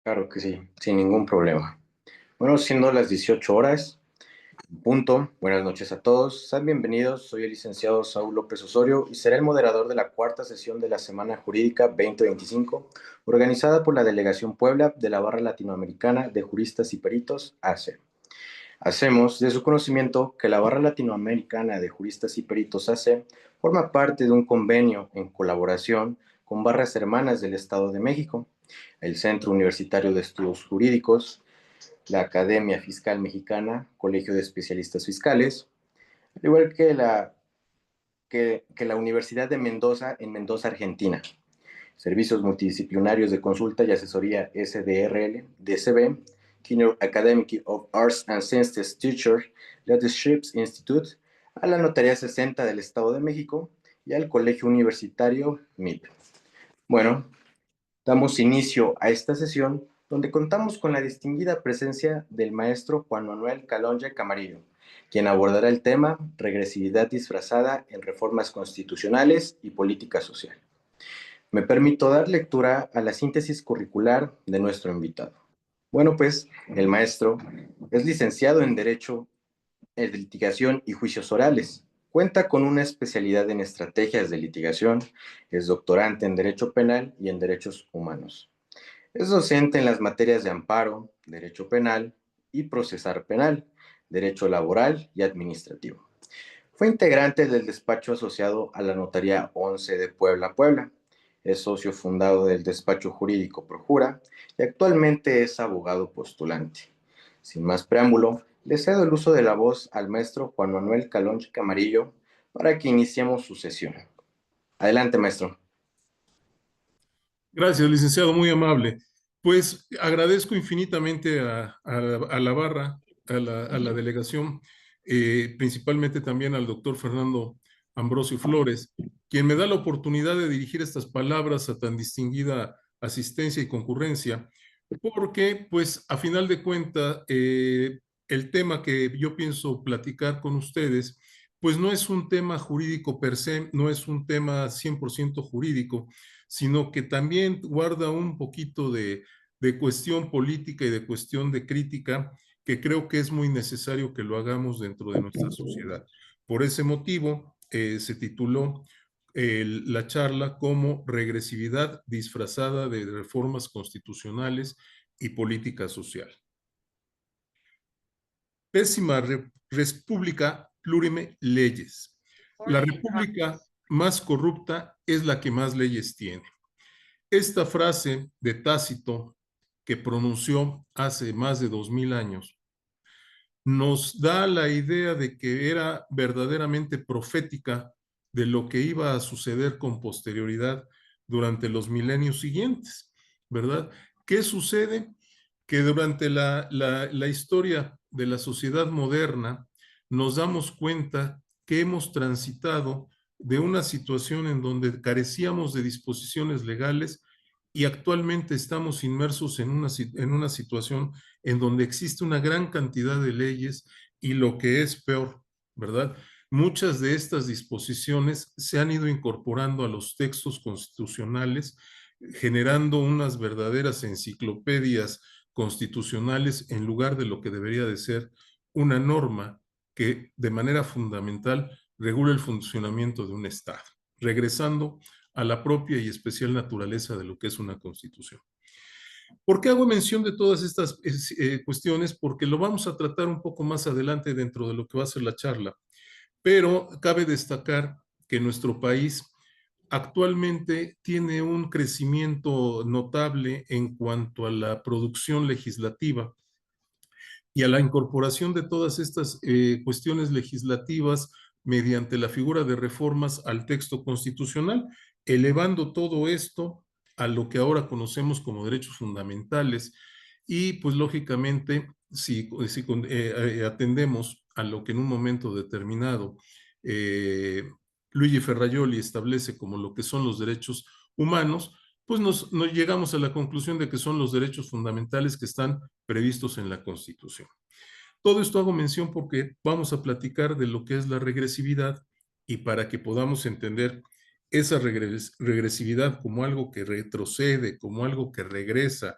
Claro que sí, sin ningún problema. Bueno, siendo las 18 horas, punto. Buenas noches a todos. Sean bienvenidos. Soy el licenciado Saúl López Osorio y seré el moderador de la cuarta sesión de la Semana Jurídica 2025, organizada por la Delegación Puebla de la Barra Latinoamericana de Juristas y Peritos, ACE. Hacemos de su conocimiento que la Barra Latinoamericana de Juristas y Peritos AC forma parte de un convenio en colaboración con barras hermanas del Estado de México, el Centro Universitario de Estudios Jurídicos, la Academia Fiscal Mexicana, Colegio de Especialistas Fiscales, al igual que la Universidad de Mendoza en Mendoza, Argentina. Servicios multidisciplinarios de consulta y asesoría SDRL, DCB, Keynote Academic of Arts and Sciences Teacher, Leadership Institute, a la Notaría 60 del Estado de México y al Colegio Universitario MIP. Bueno, damos inicio a esta sesión donde contamos con la distinguida presencia del maestro Juan Manuel Calonge Camarillo, quien abordará el tema regresividad disfrazada en reformas constitucionales y política social. Me permito dar lectura a la síntesis curricular de nuestro invitado. Bueno, pues el maestro es licenciado en Derecho de Litigación y Juicios Orales. Cuenta con una especialidad en estrategias de litigación, es doctorante en Derecho Penal y en Derechos Humanos. Es docente en las materias de amparo, Derecho Penal y Procesar Penal, Derecho Laboral y Administrativo. Fue integrante del despacho asociado a la Notaría 11 de Puebla, Puebla. Es socio fundado del despacho jurídico Projura y actualmente es abogado postulante. Sin más preámbulo, le cedo el uso de la voz al maestro Juan Manuel Calonche Camarillo para que iniciemos su sesión. Adelante, maestro. Gracias, licenciado, muy amable. Pues agradezco infinitamente a la barra, a la delegación, principalmente también al doctor Fernando Ambrosio Flores, quien me da la oportunidad de dirigir estas palabras a tan distinguida asistencia y concurrencia, porque, pues, a final de cuentas, el tema que yo pienso platicar con ustedes, pues no es un tema jurídico per se, no es un tema 100% jurídico, sino que también guarda un poquito de cuestión política y de cuestión de crítica que creo que es muy necesario que lo hagamos dentro de nuestra sociedad. Por ese motivo, se tituló la charla como regresividad disfrazada de reformas constitucionales y política social. Pésima república plurime leyes. La república más corrupta es la que más leyes tiene. Esta frase de Tácito, que pronunció hace más de 2000 años, nos da la idea de que era verdaderamente profética de lo que iba a suceder con posterioridad durante los milenios siguientes, ¿verdad? ¿Qué sucede? Que durante la historia de la sociedad moderna nos damos cuenta que hemos transitado de una situación en donde carecíamos de disposiciones legales y actualmente estamos inmersos en una situación en donde existe una gran cantidad de leyes y lo que es peor, ¿verdad? Muchas de estas disposiciones se han ido incorporando a los textos constitucionales, generando unas verdaderas enciclopedias constitucionales en lugar de lo que debería de ser una norma que de manera fundamental regula el funcionamiento de un Estado, regresando a la propia y especial naturaleza de lo que es una constitución. ¿Por qué hago mención de todas estas cuestiones? Porque lo vamos a tratar un poco más adelante dentro de lo que va a ser la charla, pero cabe destacar que nuestro país actualmente tiene un crecimiento notable en cuanto a la producción legislativa y a la incorporación de todas estas cuestiones legislativas mediante la figura de reformas al texto constitucional, elevando todo esto a lo que ahora conocemos como derechos fundamentales y pues lógicamente si atendemos a lo que en un momento determinado Luigi Ferrajoli establece como lo que son los derechos humanos, pues nos llegamos a la conclusión de que son los derechos fundamentales que están previstos en la Constitución. Todo esto hago mención porque vamos a platicar de lo que es la regresividad y para que podamos entender esa regresividad como algo que retrocede, como algo que regresa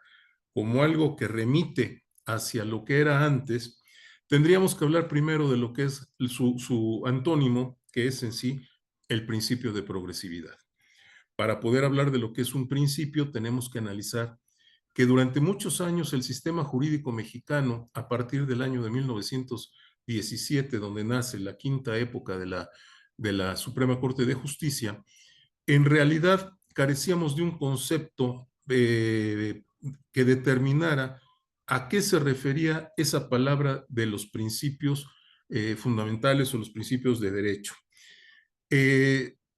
como algo que remite hacia lo que era antes, tendríamos que hablar primero de lo que es su antónimo, que es en sí el principio de progresividad. Para poder hablar de lo que es un principio, tenemos que analizar que durante muchos años el sistema jurídico mexicano, a partir del año de 1917, donde nace la quinta época de la Suprema Corte de Justicia, en realidad carecíamos de un concepto que determinara a qué se refería esa palabra de los principios fundamentales o los principios de derecho.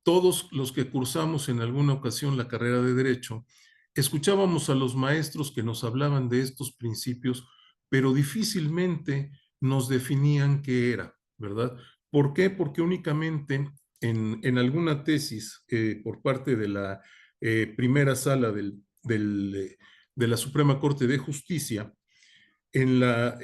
Todos los que cursamos en alguna ocasión la carrera de Derecho, escuchábamos a los maestros que nos hablaban de estos principios, pero difícilmente nos definían qué era, ¿verdad? ¿Por qué? Porque únicamente en alguna tesis por parte de la primera sala de la Suprema Corte de Justicia, en la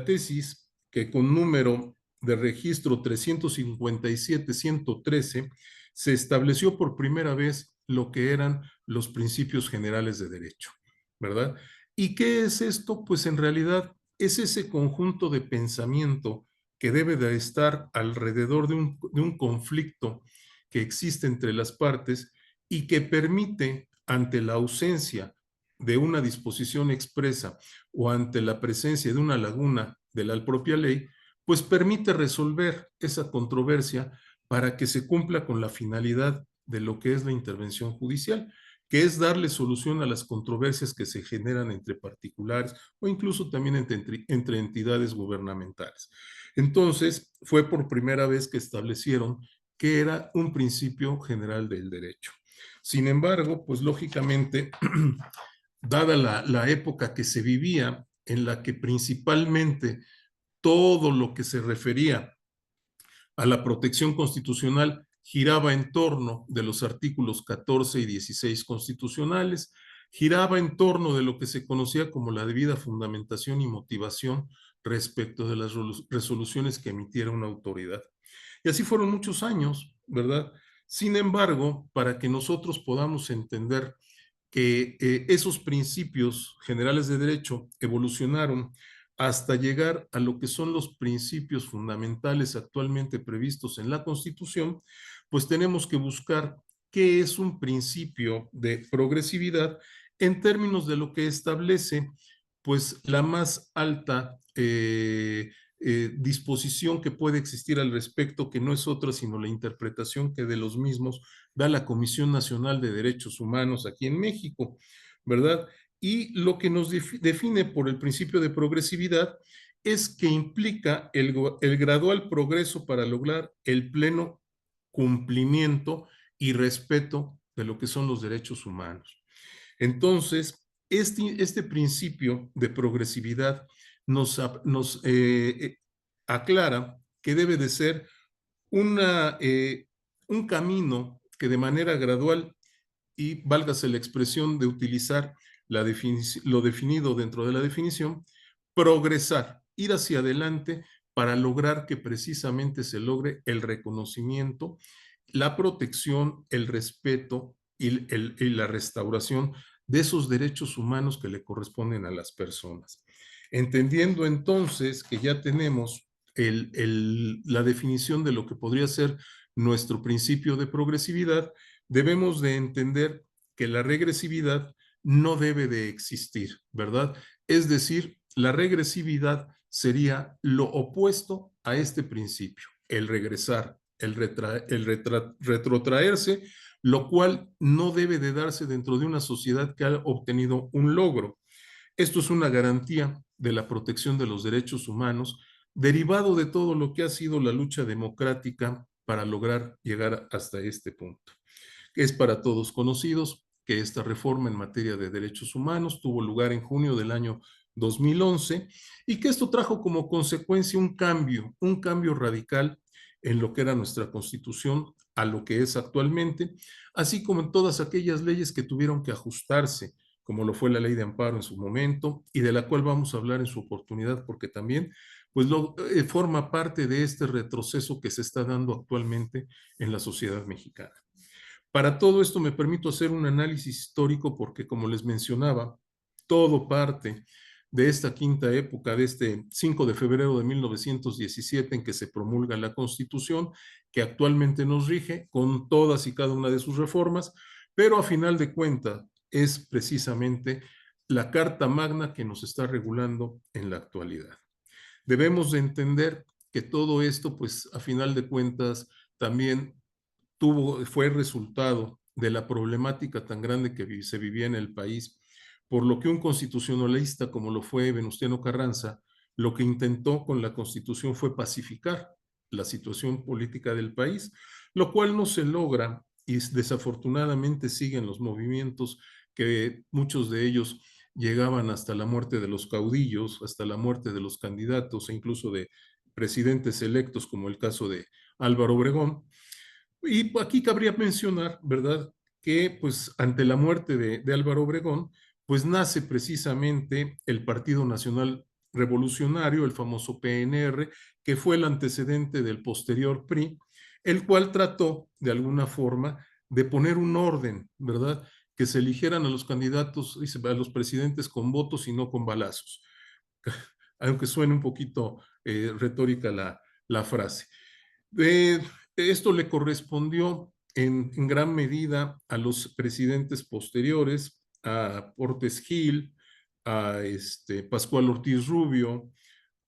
tesis que con número de registro 357-113 se estableció por primera vez lo que eran los principios generales de derecho, ¿verdad? ¿Y qué es esto? Pues en realidad es ese conjunto de pensamiento que debe de estar alrededor de un conflicto que existe entre las partes y que permite, ante la ausencia de una disposición expresa o ante la presencia de una laguna de la propia ley, pues permite resolver esa controversia para que se cumpla con la finalidad de lo que es la intervención judicial, que es darle solución a las controversias que se generan entre particulares o incluso también entre entidades gubernamentales. Entonces, fue por primera vez que establecieron que era un principio general del derecho. Sin embargo, pues lógicamente, dada la época que se vivía, en la que principalmente todo lo que se refería a la protección constitucional giraba en torno de los artículos 14 y 16 constitucionales, giraba en torno de lo que se conocía como la debida fundamentación y motivación respecto de las resoluciones que emitiera una autoridad. Y así fueron muchos años, ¿verdad? Sin embargo, para que nosotros podamos entender que esos principios generales de derecho evolucionaron hasta llegar a lo que son los principios fundamentales actualmente previstos en la Constitución, pues tenemos que buscar qué es un principio de progresividad en términos de lo que establece pues la más alta disposición que puede existir al respecto, que no es otra sino la interpretación que de los mismos da la Comisión Nacional de Derechos Humanos aquí en México, ¿verdad? Y lo que nos define por el principio de progresividad es que implica el gradual progreso para lograr el pleno cumplimiento y respeto de lo que son los derechos humanos. Entonces, este principio de progresividad nos aclara que debe de ser un camino que de manera gradual, y válgase la expresión de utilizar lo definido dentro de la definición, progresar, ir hacia adelante para lograr que precisamente se logre el reconocimiento, la protección, el respeto y la restauración de esos derechos humanos que le corresponden a las personas. Entendiendo entonces que ya tenemos la definición de lo que podría ser nuestro principio de progresividad, debemos de entender que la regresividad no debe de existir, ¿verdad? Es decir, la regresividad sería lo opuesto a este principio, el regresar, retrotraerse, lo cual no debe de darse dentro de una sociedad que ha obtenido un logro. Esto es una garantía de la protección de los derechos humanos, derivado de todo lo que ha sido la lucha democrática para lograr llegar hasta este punto. Es para todos conocidos que esta reforma en materia de derechos humanos tuvo lugar en junio del año 2011 y que esto trajo como consecuencia un cambio radical en lo que era nuestra Constitución a lo que es actualmente, así como en todas aquellas leyes que tuvieron que ajustarse, como lo fue la ley de amparo en su momento y de la cual vamos a hablar en su oportunidad, porque también pues forma parte de este retroceso que se está dando actualmente en la sociedad mexicana. Para todo esto me permito hacer un análisis histórico porque, como les mencionaba, todo parte de esta quinta época, de este 5 de febrero de 1917, en que se promulga la Constitución, que actualmente nos rige con todas y cada una de sus reformas, pero a final de cuentas es precisamente la Carta Magna que nos está regulando en la actualidad. Debemos de entender que todo esto, pues a final de cuentas, también fue resultado de la problemática tan grande que se vivía en el país, por lo que un constitucionalista como lo fue Venustiano Carranza, lo que intentó con la Constitución fue pacificar la situación política del país, lo cual no se logra y desafortunadamente siguen los movimientos que muchos de ellos llegaban hasta la muerte de los caudillos, hasta la muerte de los candidatos e incluso de presidentes electos, como el caso de Álvaro Obregón. Y aquí cabría mencionar, ¿verdad?, que pues ante la muerte de Álvaro Obregón, pues nace precisamente el Partido Nacional Revolucionario, el famoso PNR, que fue el antecedente del posterior PRI, el cual trató de alguna forma de poner un orden, ¿verdad?, que se eligieran a los candidatos, a los presidentes con votos y no con balazos, aunque suene un poquito retórica la frase. Eh, Esto le correspondió en gran medida a los presidentes posteriores, a Portes Gil, a Pascual Ortiz Rubio,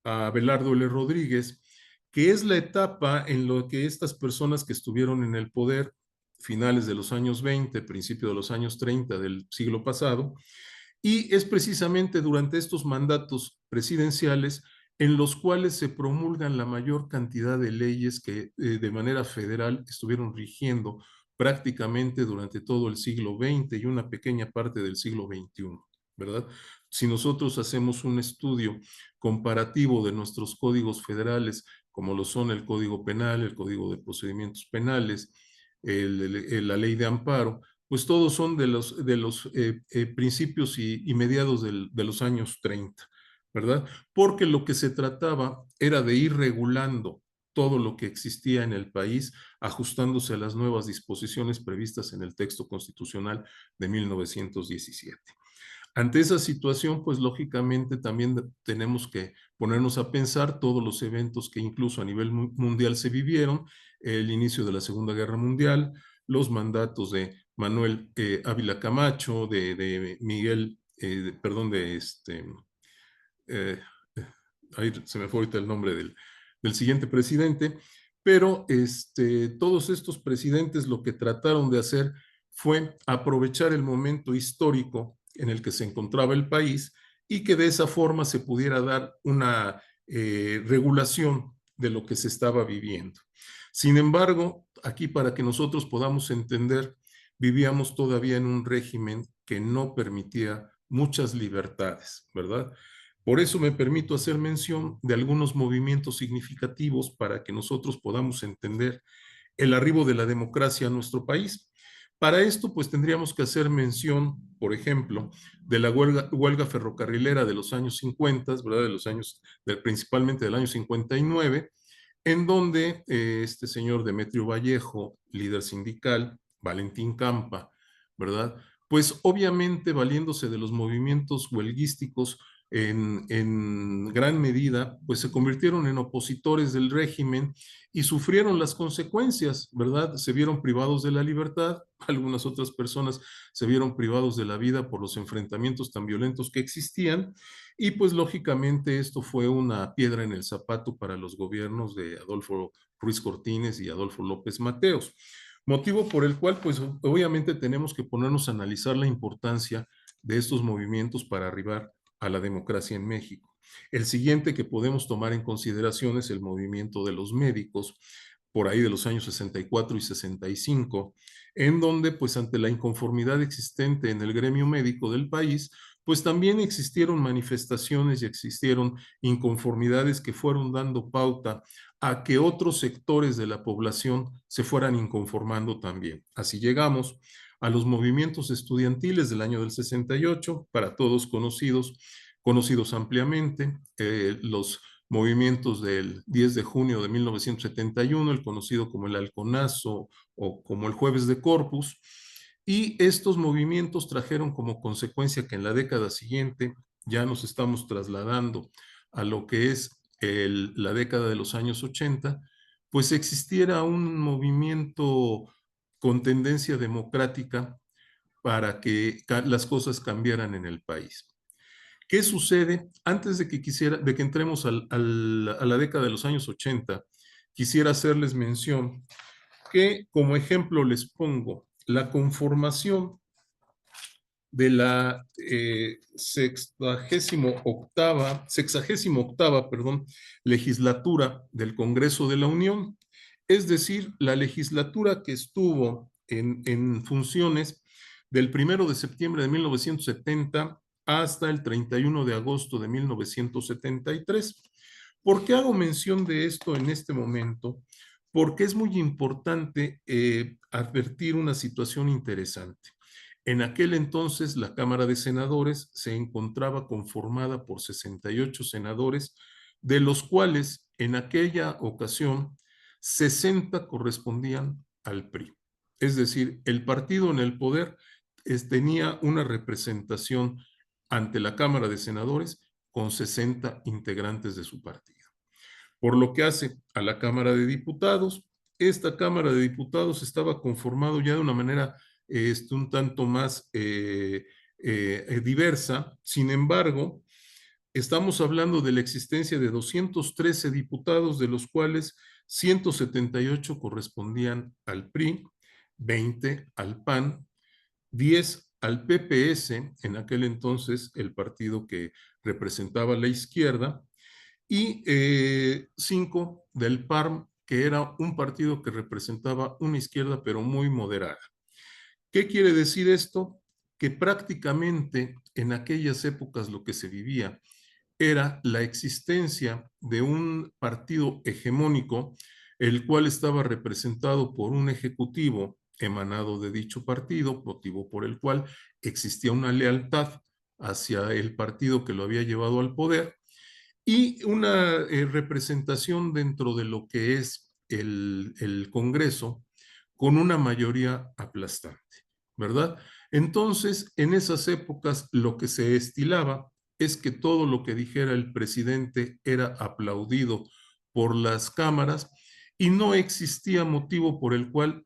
a Abelardo L. Rodríguez, que es la etapa en la que estas personas que estuvieron en el poder finales de los años 20, principio de los años 30 del siglo pasado, y es precisamente durante estos mandatos presidenciales en los cuales se promulgan la mayor cantidad de leyes que de manera federal estuvieron rigiendo prácticamente durante todo el siglo XX y una pequeña parte del siglo XXI, ¿verdad? Si nosotros hacemos un estudio comparativo de nuestros códigos federales, como lo son el Código Penal, el Código de Procedimientos Penales, la Ley de Amparo, pues todos son de los principios y mediados de los años 30, ¿verdad? Porque lo que se trataba era de ir regulando todo lo que existía en el país, ajustándose a las nuevas disposiciones previstas en el texto constitucional de 1917. Ante esa situación, pues lógicamente también tenemos que ponernos a pensar todos los eventos que incluso a nivel mundial se vivieron, el inicio de la Segunda Guerra Mundial, los mandatos de Manuel Ávila Camacho, de Miguel, perdón, eh, ahí se me fue ahorita el nombre del siguiente presidente, pero todos estos presidentes lo que trataron de hacer fue aprovechar el momento histórico en el que se encontraba el país y que de esa forma se pudiera dar una regulación de lo que se estaba viviendo. Sin embargo, aquí para que nosotros podamos entender, vivíamos todavía en un régimen que no permitía muchas libertades, ¿verdad? Por eso me permito hacer mención de algunos movimientos significativos para que nosotros podamos entender el arribo de la democracia a nuestro país. Para esto, pues tendríamos que hacer mención, por ejemplo, de la huelga ferrocarrilera de los años 50, ¿verdad? Principalmente del año 59, en donde este señor Demetrio Vallejo, líder sindical, Valentín Campa, ¿verdad? Pues obviamente valiéndose de los movimientos huelguísticos en gran medida, pues se convirtieron en opositores del régimen y sufrieron las consecuencias, ¿verdad? Se vieron privados de la libertad, algunas otras personas se vieron privados de la vida por los enfrentamientos tan violentos que existían y pues lógicamente esto fue una piedra en el zapato para los gobiernos de Adolfo Ruiz Cortines y Adolfo López Mateos. Motivo por el cual pues obviamente tenemos que ponernos a analizar la importancia de estos movimientos para arribar a la democracia en México. El siguiente que podemos tomar en consideración es el movimiento de los médicos, por ahí de los años 64 y 65, en donde, pues ante la inconformidad existente en el gremio médico del país, pues también existieron manifestaciones y existieron inconformidades que fueron dando pauta a que otros sectores de la población se fueran inconformando también. Así llegamos a los movimientos estudiantiles del año del 68, para todos conocidos ampliamente, los movimientos del 10 de junio de 1971, el conocido como el Halconazo o como el Jueves de Corpus, y estos movimientos trajeron como consecuencia que en la década siguiente ya nos estamos trasladando a lo que es la década de los años 80, pues existiera un movimiento con tendencia democrática para que las cosas cambiaran en el país. ¿Qué sucede? Antes de que entremos a la década de los años 80, quisiera hacerles mención que como ejemplo les pongo la conformación de la 68ª, legislatura del Congreso de la Unión, es decir, la legislatura que estuvo en funciones del 1 de septiembre de 1970 hasta el 31 de agosto de 1973. ¿Por qué hago mención de esto en este momento? Porque es muy importante advertir una situación interesante. En aquel entonces, la Cámara de Senadores se encontraba conformada por 68 senadores, de los cuales en aquella ocasión 60 correspondían al PRI. Es decir, el partido en el poder tenía una representación ante la Cámara de Senadores con 60 integrantes de su partido. Por lo que hace a la Cámara de Diputados, esta Cámara de Diputados estaba conformado ya de una manera un tanto más diversa. Sin embargo, estamos hablando de la existencia de 213 diputados, de los cuales 178 correspondían al PRI, 20 al PAN, 10 al PPS, en aquel entonces el partido que representaba la izquierda, y 5 del PARM, que era un partido que representaba una izquierda pero muy moderada. ¿Qué quiere decir esto? Que prácticamente en aquellas épocas lo que se vivía era la existencia de un partido hegemónico, el cual estaba representado por un ejecutivo emanado de dicho partido, motivo por el cual existía una lealtad hacia el partido que lo había llevado al poder, y una representación dentro de lo que es el Congreso con una mayoría aplastante, ¿verdad? Entonces, en esas épocas lo que se estilaba es que todo lo que dijera el presidente era aplaudido por las cámaras y no existía motivo por el cual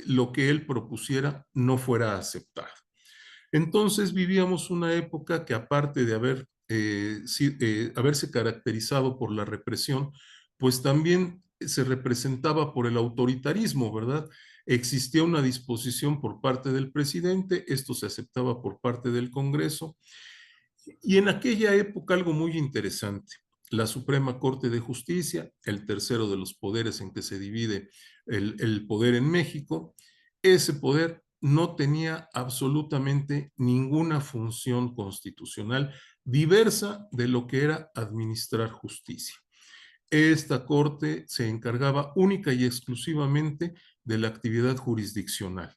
lo que él propusiera no fuera aceptado. Entonces vivíamos una época que aparte de haberse caracterizado por la represión, pues también se representaba por el autoritarismo, ¿verdad? Existía una disposición por parte del presidente, esto se aceptaba por parte del Congreso, y en aquella época algo muy interesante, la Suprema Corte de Justicia, el tercero de los poderes en que se divide el poder en México, ese poder no tenía absolutamente ninguna función constitucional diversa de lo que era administrar justicia. Esta corte se encargaba única y exclusivamente de la actividad jurisdiccional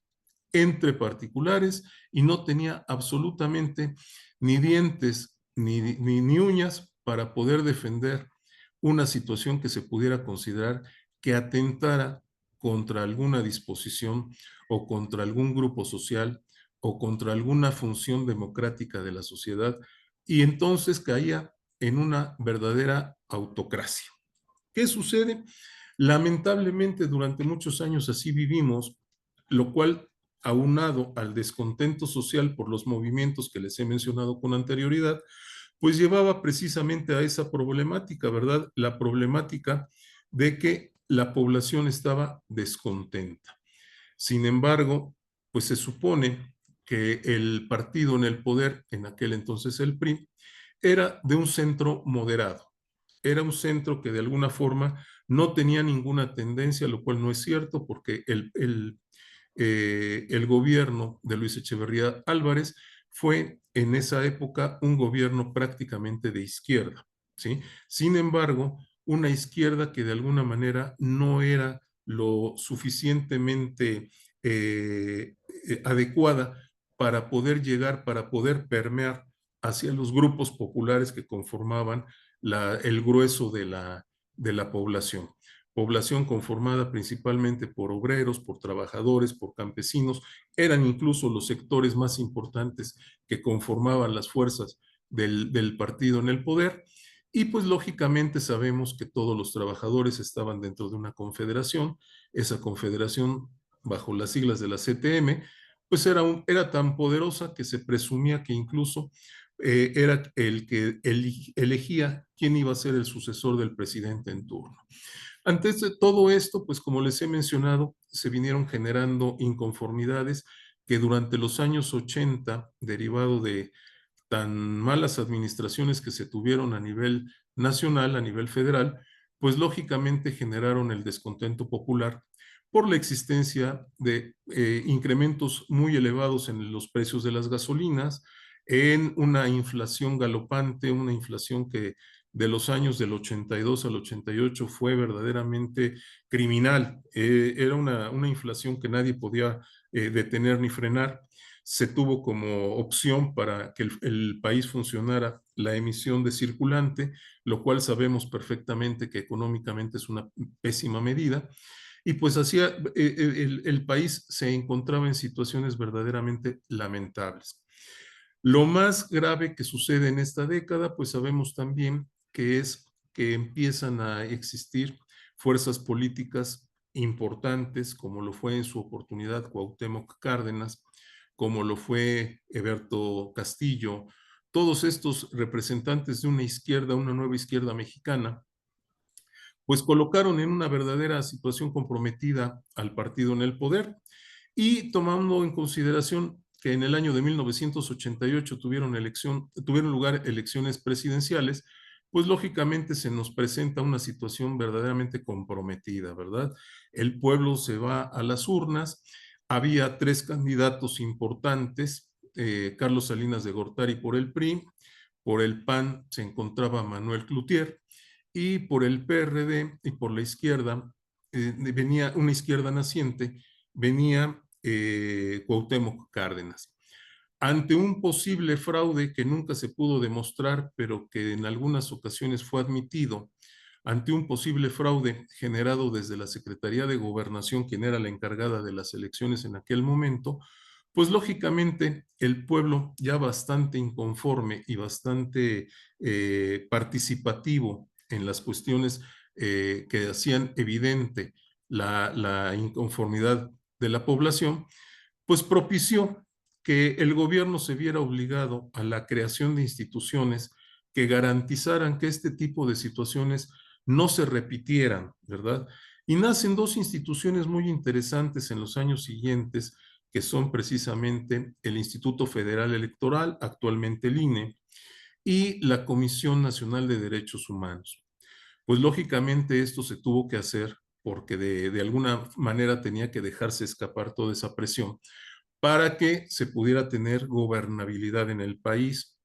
entre particulares y no tenía absolutamente ni dientes ni uñas para poder defender una situación que se pudiera considerar que atentara contra alguna disposición o contra algún grupo social o contra alguna función democrática de la sociedad, y entonces caía en una verdadera autocracia. ¿Qué sucede? Lamentablemente durante muchos años así vivimos, lo cual, aunado al descontento social por los movimientos que les he mencionado con anterioridad, pues llevaba precisamente a esa problemática, ¿verdad? La problemática de que la población estaba descontenta. Sin embargo, pues se supone que el partido en el poder, en aquel entonces el PRI, era de un centro moderado. Era un centro que de alguna forma no tenía ninguna tendencia, lo cual no es cierto porque el gobierno de Luis Echeverría Álvarez fue en esa época un gobierno prácticamente de izquierda, ¿sí? Sin embargo, una izquierda que de alguna manera no era lo suficientemente adecuada para poder llegar, para poder permear hacia los grupos populares que conformaban el grueso de la población conformada principalmente por obreros, por trabajadores, por campesinos, eran incluso los sectores más importantes que conformaban las fuerzas del partido en el poder. Y pues lógicamente sabemos que todos los trabajadores estaban dentro de una confederación. Esa confederación, bajo las siglas de la CTM, pues era tan poderosa que se presumía que incluso era el que elegía quién iba a ser el sucesor del presidente en turno. Antes de todo esto, pues como les he mencionado, se vinieron generando inconformidades que durante los años 80, derivado de tan malas administraciones que se tuvieron a nivel nacional, a nivel federal, pues lógicamente generaron el descontento popular por la existencia de incrementos muy elevados en los precios de las gasolinas, en una inflación galopante, una inflación que de los años del 82 al 88 fue verdaderamente criminal. Era una inflación que nadie podía detener ni frenar. Se tuvo como opción para que el país funcionara la emisión de circulante, lo cual sabemos perfectamente que económicamente es una pésima medida. Y pues hacía, el país se encontraba en situaciones verdaderamente lamentables. Lo más grave que sucede en esta década, pues sabemos también que es que empiezan a existir fuerzas políticas importantes, como lo fue en su oportunidad Cuauhtémoc Cárdenas, como lo fue Eberto Castillo, todos estos representantes de una izquierda, una nueva izquierda mexicana, pues colocaron en una verdadera situación comprometida al partido en el poder y tomando en consideración que en el año de 1988 tuvieron lugar elecciones presidenciales, pues lógicamente se nos presenta una situación verdaderamente comprometida, ¿verdad? El pueblo se va a las urnas, había tres candidatos importantes, Carlos Salinas de Gortari por el PRI, por el PAN se encontraba Manuel Cloutier, y por el PRD y por la izquierda, venía una izquierda naciente, venía Cuauhtémoc Cárdenas. Ante un posible fraude que nunca se pudo demostrar, pero que en algunas ocasiones fue admitido, ante un posible fraude generado desde la Secretaría de Gobernación, quien era la encargada de las elecciones en aquel momento, pues lógicamente el pueblo ya bastante inconforme y bastante participativo en las cuestiones que hacían evidente la inconformidad de la población, pues propició que el gobierno se viera obligado a la creación de instituciones que garantizaran que este tipo de situaciones no se repitieran, ¿verdad? Y nacen dos instituciones muy interesantes en los años siguientes, que son precisamente el Instituto Federal Electoral, actualmente el INE, y la Comisión Nacional de Derechos Humanos. Pues lógicamente esto se tuvo que hacer porque de alguna manera tenía que dejarse escapar toda esa presión para que se pudiera tener gobernabilidad en el país.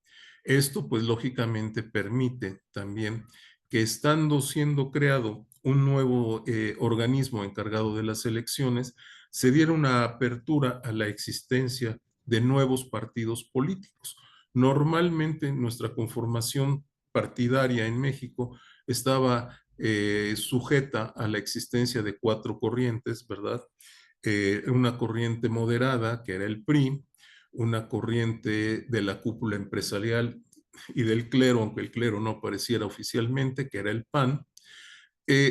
Esto pues lógicamente permite también que estando siendo creado un nuevo organismo encargado de las elecciones, se diera una apertura a la existencia de nuevos partidos políticos. Normalmente nuestra conformación partidaria en México estaba sujeta a la existencia de cuatro corrientes, ¿verdad? Una corriente moderada, que era el PRI, una corriente de la cúpula empresarial y del clero, aunque el clero no apareciera oficialmente, que era el PAN,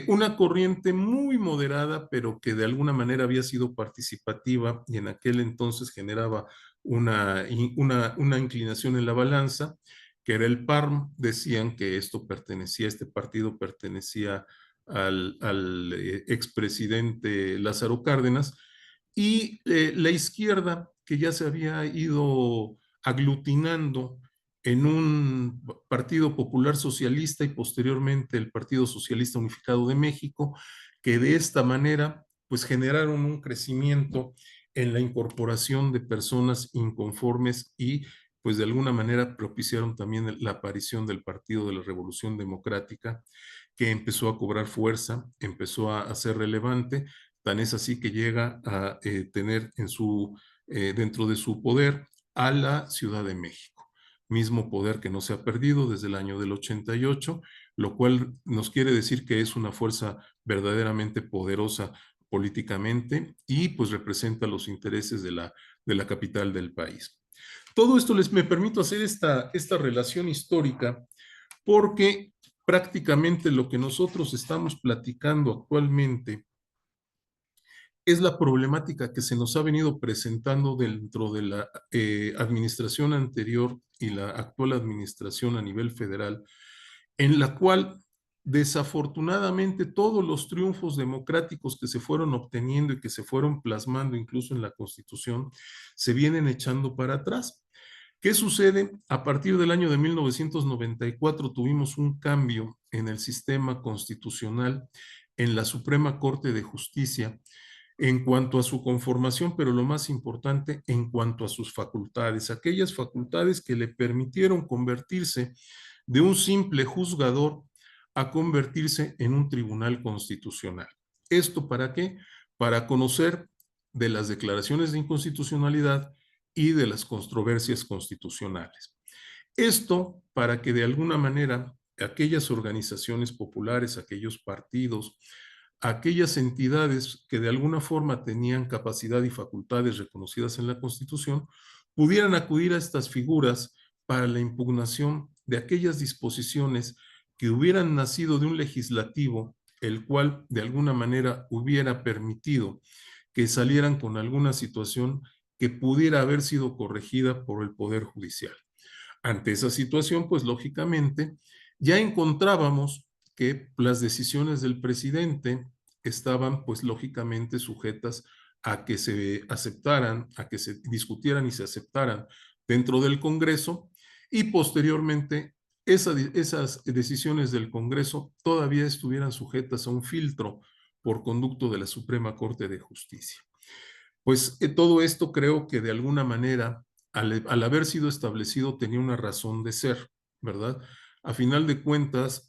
una corriente muy moderada, pero que de alguna manera había sido participativa y en aquel entonces generaba una inclinación en la balanza, que era el PARM. Decían que este partido pertenecía al expresidente Lázaro Cárdenas, y la izquierda, que ya se había ido aglutinando en un Partido Popular Socialista y posteriormente el Partido Socialista Unificado de México, que de esta manera pues generaron un crecimiento en la incorporación de personas inconformes y pues de alguna manera propiciaron también la aparición del Partido de la Revolución Democrática, que empezó a cobrar fuerza, empezó a ser relevante, tan es así que llega a tener dentro de su poder a la Ciudad de México. mismo poder que no se ha perdido desde el año del 88, lo cual nos quiere decir que es una fuerza verdaderamente poderosa políticamente y pues representa los intereses de la capital del país. Todo esto me permito hacer esta relación histórica porque prácticamente lo que nosotros estamos platicando actualmente es la problemática que se nos ha venido presentando dentro de la administración anterior y la actual administración a nivel federal, en la cual desafortunadamente todos los triunfos democráticos que se fueron obteniendo y que se fueron plasmando incluso en la Constitución se vienen echando para atrás. ¿Qué sucede? A partir del año de 1994 tuvimos un cambio en el sistema constitucional en la Suprema Corte de Justicia en cuanto a su conformación, pero lo más importante, en cuanto a sus facultades, aquellas facultades que le permitieron convertirse de un simple juzgador a convertirse en un tribunal constitucional. ¿Esto para qué? Para conocer de las declaraciones de inconstitucionalidad y de las controversias constitucionales. Esto para que de alguna manera aquellas organizaciones populares, aquellos partidos, aquellas entidades que de alguna forma tenían capacidad y facultades reconocidas en la Constitución, pudieran acudir a estas figuras para la impugnación de aquellas disposiciones que hubieran nacido de un legislativo, el cual de alguna manera hubiera permitido que salieran con alguna situación que pudiera haber sido corregida por el Poder Judicial. Ante esa situación, pues lógicamente ya encontrábamos que las decisiones del presidente estaban pues lógicamente sujetas a que se aceptaran, a que se discutieran y se aceptaran dentro del Congreso y posteriormente esas decisiones del Congreso todavía estuvieran sujetas a un filtro por conducto de la Suprema Corte de Justicia. Pues todo esto creo que de alguna manera, al haber sido establecido, tenía una razón de ser, ¿verdad? A final de cuentas,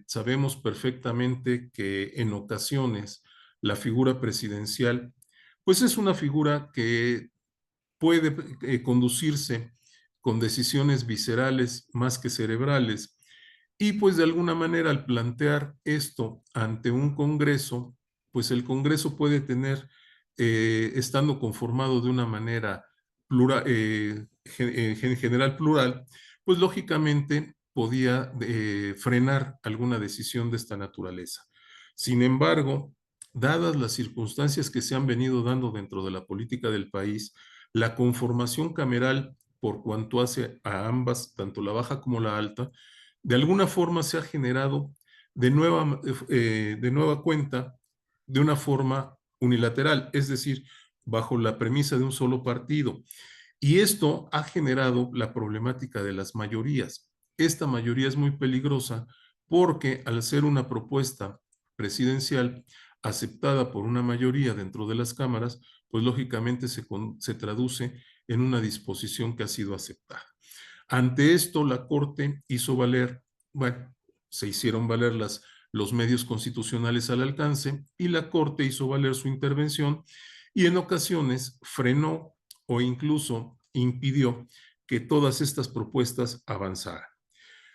sabemos perfectamente que en ocasiones la figura presidencial, pues es una figura que puede conducirse con decisiones viscerales más que cerebrales. Y pues de alguna manera al plantear esto ante un Congreso, pues el Congreso puede tener, estando conformado de una manera plural, en general plural, pues lógicamente podía frenar alguna decisión de esta naturaleza. Sin embargo, dadas las circunstancias que se han venido dando dentro de la política del país, la conformación cameral, por cuanto hace a ambas, tanto la baja como la alta, de alguna forma se ha generado de nueva cuenta de una forma unilateral, es decir, bajo la premisa de un solo partido. Y esto ha generado la problemática de las mayorías. Esta mayoría es muy peligrosa porque al ser una propuesta presidencial aceptada por una mayoría dentro de las cámaras, pues lógicamente se traduce en una disposición que ha sido aceptada. Ante esto, la Corte hizo valer, bueno, se hicieron valer los medios constitucionales al alcance y la Corte hizo valer su intervención y en ocasiones frenó o incluso impidió que todas estas propuestas avanzaran,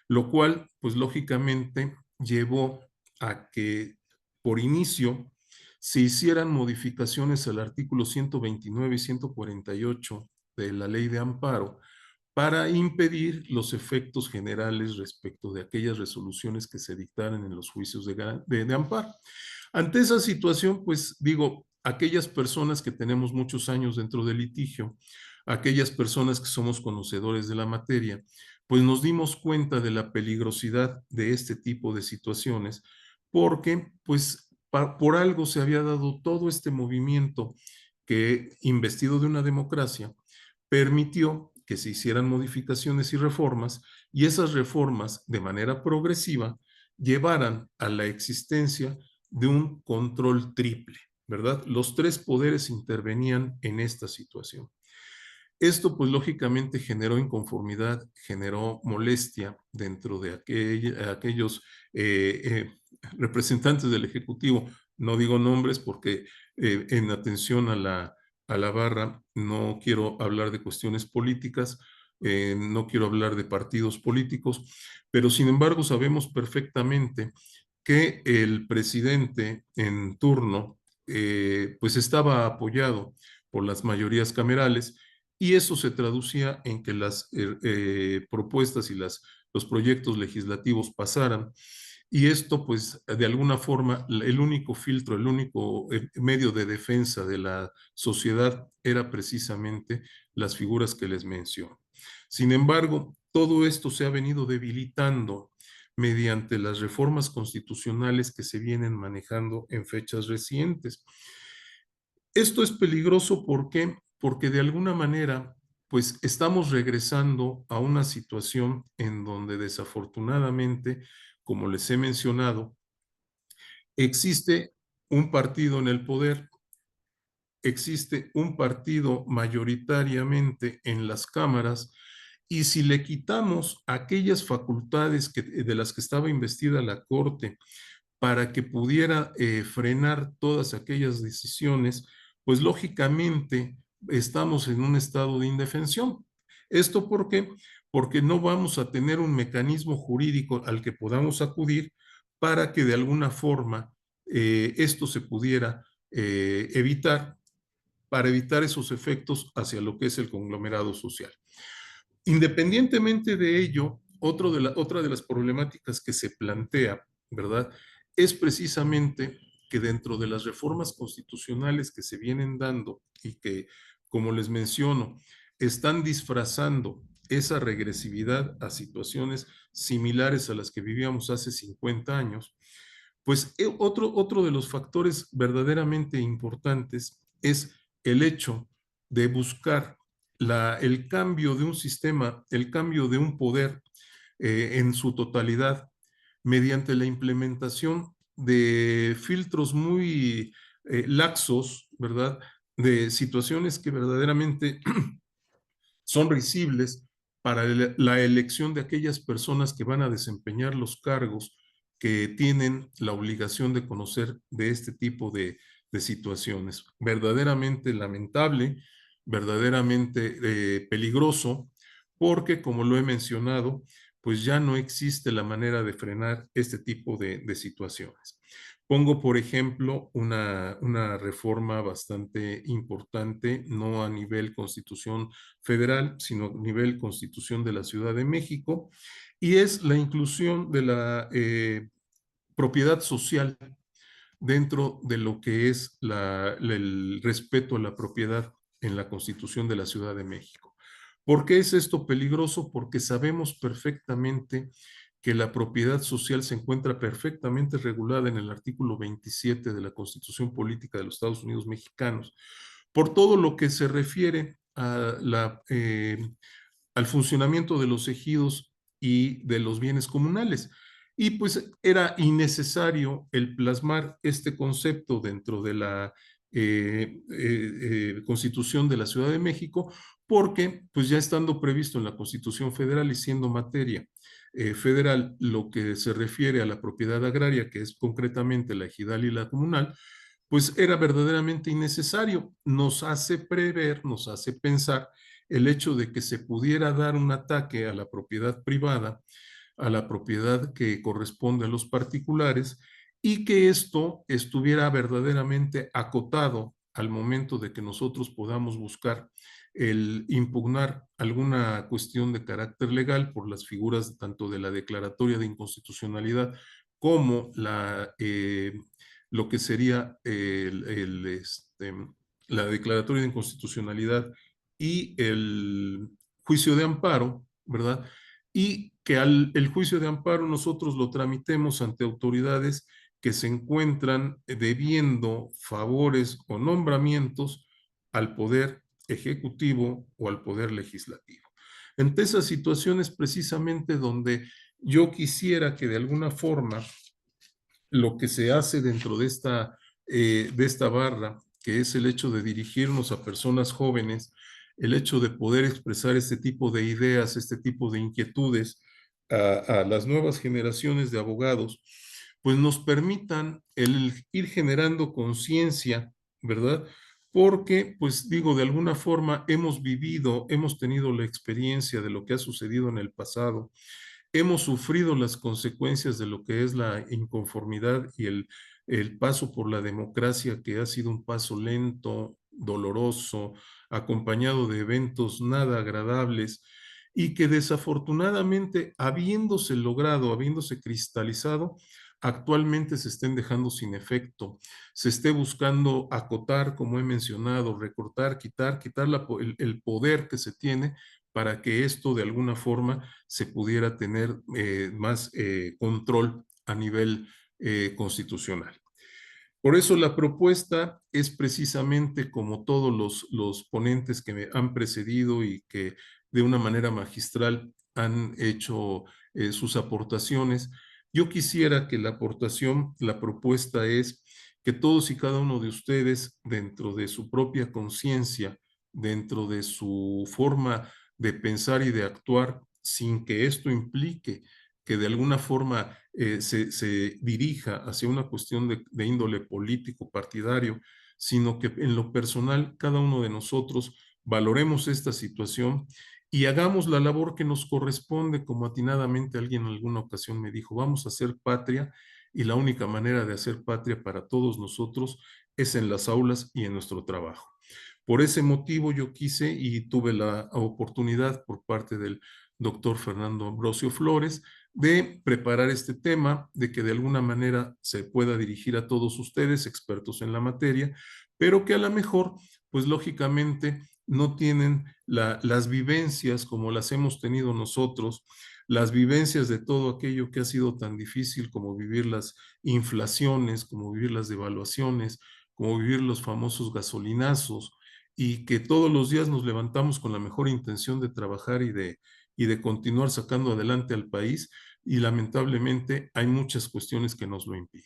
lo cual, pues lógicamente, llevó a que por inicio se hicieran modificaciones al artículo 129 y 148 de la Ley de Amparo para impedir los efectos generales respecto de aquellas resoluciones que se dictaran en los juicios de amparo. Ante esa situación, pues digo, aquellas personas que tenemos muchos años dentro del litigio, aquellas personas que somos conocedores de la materia, pues nos dimos cuenta de la peligrosidad de este tipo de situaciones, porque pues por algo se había dado todo este movimiento que, investido de una democracia, permitió que se hicieran modificaciones y reformas, y esas reformas de manera progresiva llevaran a la existencia de un control triple, ¿verdad? Los tres poderes intervenían en esta situación. Esto pues lógicamente generó inconformidad, generó molestia dentro de aquellos representantes del Ejecutivo. No digo nombres porque en atención a la barra no quiero hablar de cuestiones políticas, no quiero hablar de partidos políticos, pero sin embargo sabemos perfectamente que el presidente en turno pues estaba apoyado por las mayorías camerales y eso se traducía en que las propuestas y los proyectos legislativos pasaran. Y esto, pues, de alguna forma, el único filtro, el único medio de defensa de la sociedad era precisamente las figuras que les menciono. Sin embargo, todo esto se ha venido debilitando mediante las reformas constitucionales que se vienen manejando en fechas recientes. Esto es peligroso, ¿por qué? Porque de alguna manera, pues estamos regresando a una situación en donde desafortunadamente, como les he mencionado, existe un partido en el poder, existe un partido mayoritariamente en las cámaras, y si le quitamos aquellas facultades de las que estaba investida la Corte para que pudiera frenar todas aquellas decisiones, pues lógicamente estamos en un estado de indefensión. ¿Esto por qué? Porque no vamos a tener un mecanismo jurídico al que podamos acudir para que de alguna forma esto se pudiera evitar, para evitar esos efectos hacia lo que es el conglomerado social. Independientemente de ello, otra de las problemáticas que se plantea, ¿verdad? Es precisamente que dentro de las reformas constitucionales que se vienen dando y que, como les menciono, están disfrazando esa regresividad a situaciones similares a las que vivíamos hace 50 años, pues otro de los factores verdaderamente importantes es el hecho de buscar el cambio de un sistema, el cambio de un poder en su totalidad mediante la implementación de filtros muy laxos, ¿verdad? De situaciones que verdaderamente son risibles para la elección de aquellas personas que van a desempeñar los cargos que tienen la obligación de conocer de este tipo de situaciones. Verdaderamente lamentable, verdaderamente peligroso, porque como lo he mencionado, pues ya no existe la manera de frenar este tipo de situaciones. Pongo, por ejemplo, una reforma bastante importante, no a nivel Constitución federal, sino a nivel Constitución de la Ciudad de México, y es la inclusión de la propiedad social dentro de lo que es el respeto a la propiedad en la Constitución de la Ciudad de México. ¿Por qué es esto peligroso? Porque sabemos perfectamente que la propiedad social se encuentra perfectamente regulada en el artículo 27 de la Constitución Política de los Estados Unidos Mexicanos, por todo lo que se refiere al funcionamiento de los ejidos y de los bienes comunales. Y pues era innecesario el plasmar este concepto dentro de la Constitución de la Ciudad de México, porque pues ya estando previsto en la Constitución Federal y siendo materia federal lo que se refiere a la propiedad agraria, que es concretamente la ejidal y la comunal, pues era verdaderamente innecesario. Nos hace prever, nos hace pensar el hecho de que se pudiera dar un ataque a la propiedad privada, a la propiedad que corresponde a los particulares, y que esto estuviera verdaderamente acotado al momento de que nosotros podamos buscar el impugnar alguna cuestión de carácter legal por las figuras tanto de la declaratoria de inconstitucionalidad como lo que sería la declaratoria de inconstitucionalidad y el juicio de amparo, ¿verdad? Y que el juicio de amparo nosotros lo tramitemos ante autoridades que se encuentran debiendo favores o nombramientos al poder ejecutivo o al poder legislativo. Entre esas situaciones precisamente donde yo quisiera que de alguna forma lo que se hace dentro de esta barra, que es el hecho de dirigirnos a personas jóvenes, el hecho de poder expresar este tipo de ideas, este tipo de inquietudes a las nuevas generaciones de abogados, pues nos permitan el ir generando conciencia, ¿verdad? porque, pues digo, de alguna forma hemos vivido, hemos tenido la experiencia de lo que ha sucedido en el pasado, hemos sufrido las consecuencias de lo que es la inconformidad y el paso por la democracia, que ha sido un paso lento, doloroso, acompañado de eventos nada agradables y que desafortunadamente, habiéndose logrado, habiéndose cristalizado, actualmente se estén dejando sin efecto, se esté buscando acotar, como he mencionado, recortar, quitar el poder que se tiene para que esto de alguna forma se pudiera tener más control a nivel constitucional. Por eso la propuesta es precisamente como todos los ponentes que me han precedido y que de una manera magistral han hecho sus aportaciones. Yo quisiera que la aportación, la propuesta es que todos y cada uno de ustedes, dentro de su propia conciencia, dentro de su forma de pensar y de actuar, sin que esto implique que de alguna forma se dirija hacia una cuestión de índole político, partidario, sino que en lo personal cada uno de nosotros valoremos esta situación y hagamos la labor que nos corresponde, como atinadamente alguien en alguna ocasión me dijo, vamos a hacer patria y la única manera de hacer patria para todos nosotros es en las aulas y en nuestro trabajo. Por ese motivo yo quise y tuve la oportunidad por parte del doctor Fernando Ambrosio Flores de preparar este tema, de que de alguna manera se pueda dirigir a todos ustedes, expertos en la materia, pero que a lo mejor, pues lógicamente, no tienen las vivencias como las hemos tenido nosotros, las vivencias de todo aquello que ha sido tan difícil como vivir las inflaciones, como vivir las devaluaciones, como vivir los famosos gasolinazos, y que todos los días nos levantamos con la mejor intención de trabajar y de continuar sacando adelante al país, y lamentablemente hay muchas cuestiones que nos lo impiden.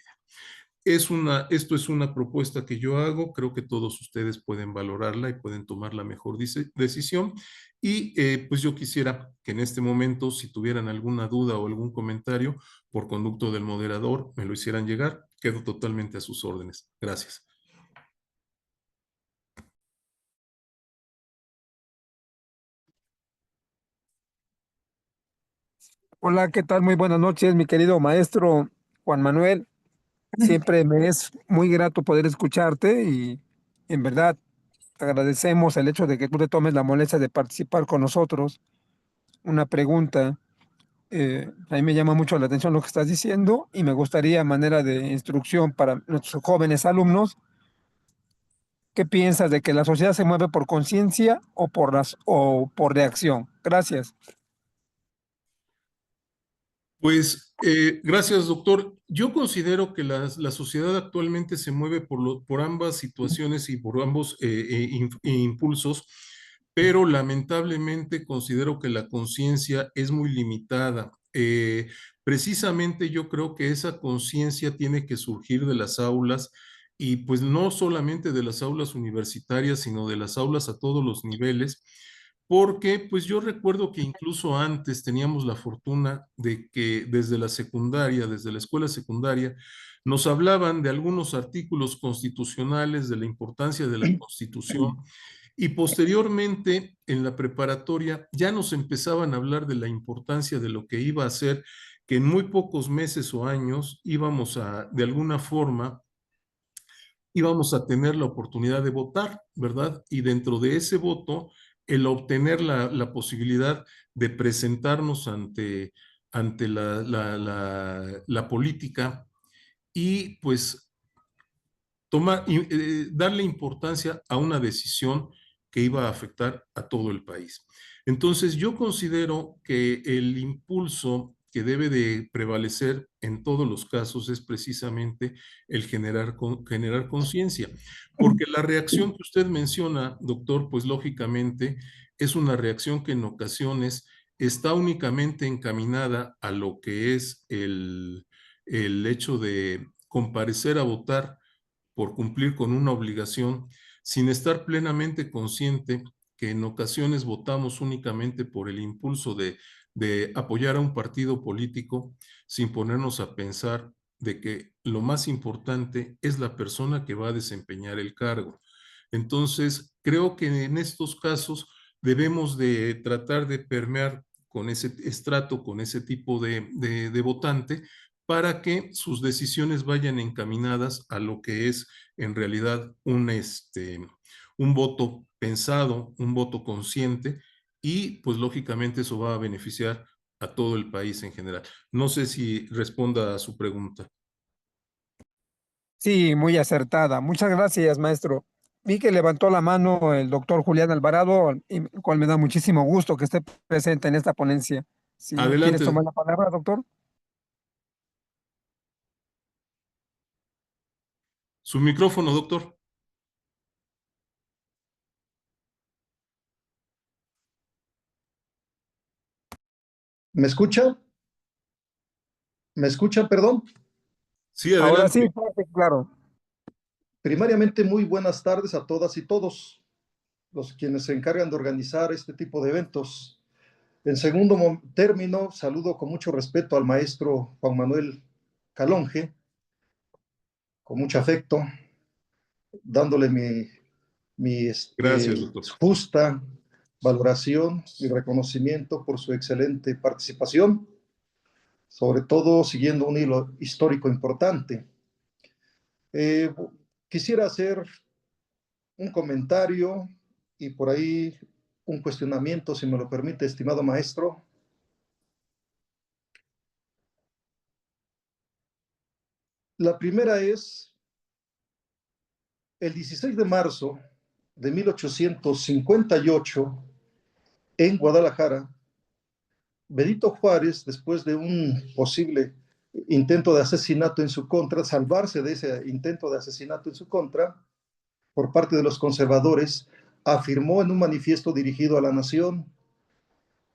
Esto es una propuesta que yo hago, creo que todos ustedes pueden valorarla y pueden tomar la mejor decisión, y pues yo quisiera que en este momento, si tuvieran alguna duda o algún comentario, por conducto del moderador, me lo hicieran llegar, quedo totalmente a sus órdenes. Gracias. Hola, ¿qué tal? Muy buenas noches, mi querido maestro Juan Manuel. Siempre me es muy grato poder escucharte y en verdad agradecemos el hecho de que tú te tomes la molestia de participar con nosotros. Una pregunta, a mí me llama mucho la atención lo que estás diciendo y me gustaría, a manera de instrucción para nuestros jóvenes alumnos, ¿qué piensas de que la sociedad se mueve por conciencia o por reacción? Gracias. Pues gracias, doctor. Yo considero que la sociedad actualmente se mueve por ambas situaciones y por ambos impulsos, pero lamentablemente considero que la conciencia es muy limitada. Precisamente yo creo que esa conciencia tiene que surgir de las aulas, y pues no solamente de las aulas universitarias, sino de las aulas a todos los niveles, porque pues yo recuerdo que incluso antes teníamos la fortuna de que desde la secundaria, desde la escuela secundaria, nos hablaban de algunos artículos constitucionales, de la importancia de la Constitución, y posteriormente en la preparatoria ya nos empezaban a hablar de la importancia de lo que iba a ser, que en muy pocos meses o años íbamos a, de alguna forma, íbamos a tener la oportunidad de votar, ¿verdad? Y dentro de ese voto, el obtener la posibilidad de presentarnos ante la política y pues darle importancia a una decisión que iba a afectar a todo el país. Entonces, yo considero que el impulso que debe de prevalecer en todos los casos es precisamente el generar conciencia, porque la reacción que usted menciona, doctor, pues lógicamente es una reacción que en ocasiones está únicamente encaminada a lo que es el hecho de comparecer a votar por cumplir con una obligación, sin estar plenamente consciente que en ocasiones votamos únicamente por el impulso de apoyar a un partido político, sin ponernos a pensar de que lo más importante es la persona que va a desempeñar el cargo. Entonces, creo que en estos casos debemos de tratar de permear con ese estrato, con ese tipo de votante, para que sus decisiones vayan encaminadas a lo que es en realidad un voto pensado, un voto consciente, y pues lógicamente eso va a beneficiar a todo el país en general. No sé si responda a su pregunta. Sí, muy acertada. Muchas gracias, maestro. Vi que levantó la mano el doctor Julián Alvarado, y cual me da muchísimo gusto que esté presente en esta ponencia. Si quieres Adelante, tomar la palabra, doctor. su micrófono, doctor. ¿Me escucha? ¿Me escucha, perdón? Sí, Ahora sí, adelante. fuerte, claro. Primariamente, muy buenas tardes a todas y todos los quienes se encargan de organizar este tipo de eventos. En segundo término, saludo con mucho respeto al maestro Juan Manuel Calonge, con mucho afecto, dándole mi Gracias, doctor. justa valoración y reconocimiento por su excelente participación, sobre todo siguiendo un hilo histórico importante. Eh, Quisiera hacer un comentario y por ahí un cuestionamiento, si me lo permite, estimado maestro. La primera es, el 16 de marzo de 1858, en Guadalajara, Benito Juárez, después de un posible intento de asesinato en su contra, salvarse de ese intento de asesinato en su contra, por parte de los conservadores, afirmó en un manifiesto dirigido a la nación: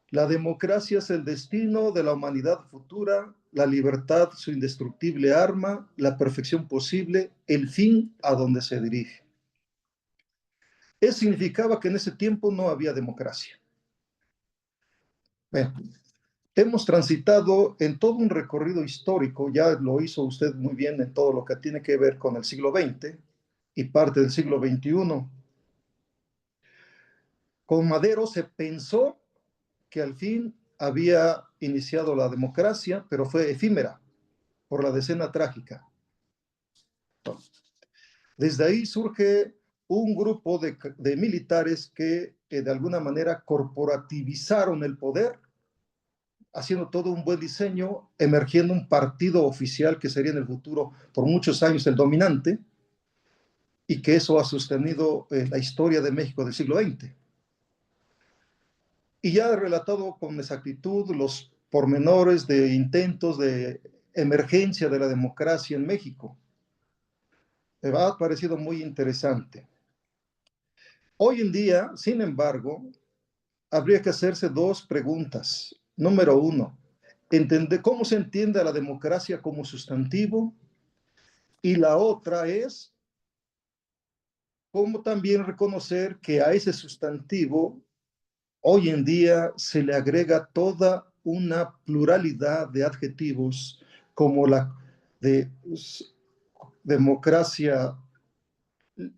la democracia es el destino de la humanidad futura, la libertad su indestructible arma, la perfección posible, el fin a donde se dirige. Eso significaba que en ese tiempo no había democracia. Bueno, hemos transitado en todo un recorrido histórico, ya lo hizo usted muy bien en todo lo que tiene que ver con el siglo XX y parte del siglo XXI. Con Madero se pensó que al fin había iniciado la democracia, pero fue efímera por la decena trágica. Desde ahí surge un grupo de militares que de alguna manera corporativizaron el poder, haciendo todo un buen diseño, emergiendo un partido oficial que sería en el futuro por muchos años el dominante, y que eso ha sostenido la historia de México del siglo XX. Y ya he relatado con exactitud los pormenores de intentos de emergencia de la democracia en México. Me ha parecido muy interesante. Hoy en día, sin embargo, habría que hacerse dos preguntas. Número uno, entender cómo se entiende a la democracia como sustantivo, y la otra es cómo también reconocer que a ese sustantivo hoy en día se le agrega toda una pluralidad de adjetivos como la de democracia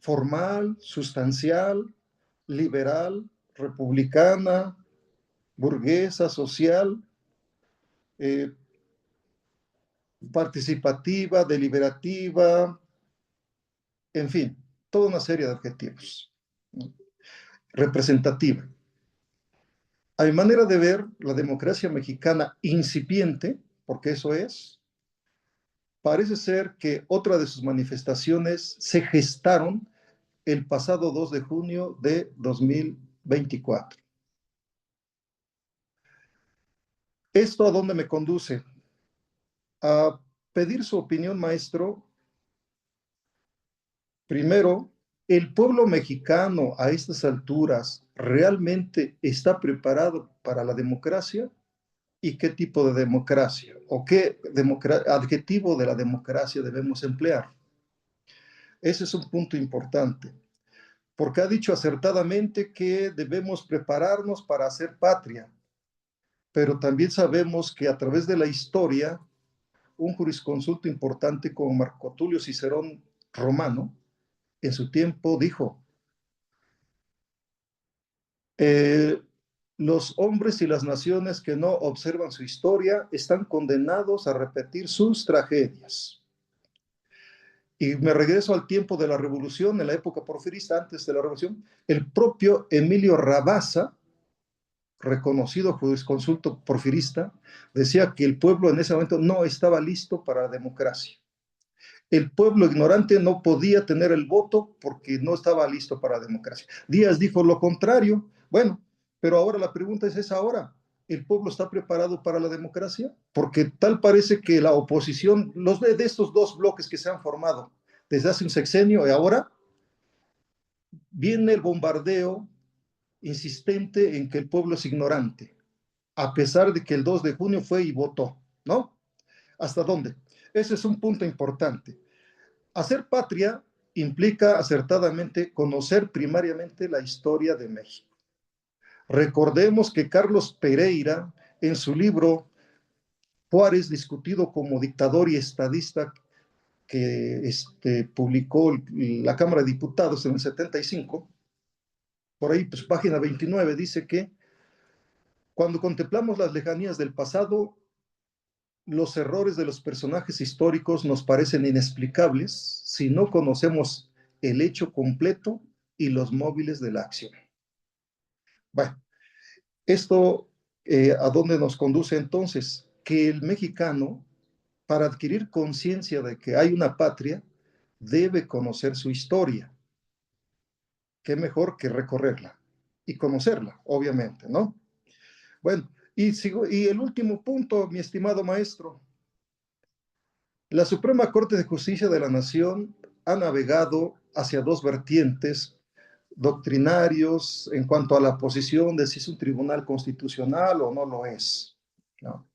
formal, sustancial, liberal, republicana, burguesa, social, eh, participativa, deliberativa, en fin, toda una serie de adjetivos. Representativa. A mi manera de ver, la democracia mexicana incipiente, porque eso es, parece ser que otra de sus manifestaciones se gestaron el pasado 2 de junio de 2024. ¿Esto a dónde me conduce? A pedir su opinión, maestro. Primero, ¿el pueblo mexicano a estas alturas realmente está preparado para la democracia? ¿Y qué tipo de democracia o qué adjetivo de la democracia debemos emplear? Ese es un punto importante, porque ha dicho acertadamente que debemos prepararnos para hacer patria, pero también sabemos que a través de la historia, un jurisconsulto importante como Marco Tulio Cicerón Romano, en su tiempo dijo: Los hombres y las naciones que no observan su historia están condenados a repetir sus tragedias. Y me regreso al tiempo de la revolución, en la época porfirista, antes de la revolución, el propio Emilio Rabasa, reconocido jurisconsulto porfirista, decía que el pueblo en ese momento no estaba listo para la democracia. El pueblo ignorante no podía tener el voto porque no estaba listo para la democracia. Díaz dijo lo contrario. Bueno, pero ahora la pregunta es esa ahora. ¿El pueblo está preparado para la democracia? Porque tal parece que la oposición, los de estos dos bloques que se han formado desde hace un sexenio y ahora, viene el bombardeo insistente en que el pueblo es ignorante, a pesar de que el 2 de junio fue y votó, ¿no? ¿Hasta dónde? Ese es un punto importante. Hacer patria implica acertadamente conocer primariamente la historia de México. Recordemos que Carlos Pereira, en su libro Juárez, discutido como dictador y estadista, que publicó la Cámara de Diputados en el 75, por ahí, pues, página 29, dice que cuando contemplamos las lejanías del pasado, los errores de los personajes históricos nos parecen inexplicables si no conocemos el hecho completo y los móviles de la acción. Bueno, esto ¿a dónde nos conduce entonces? Que el mexicano, para adquirir conciencia de que hay una patria, debe conocer su historia. ¿Qué mejor que recorrerla y conocerla, obviamente, ¿no? Bueno, y el último punto, mi estimado maestro. La Suprema Corte de Justicia de la Nación ha navegado hacia dos vertientes doctrinarios en cuanto a la posición de si es un tribunal constitucional o no lo es, ¿no?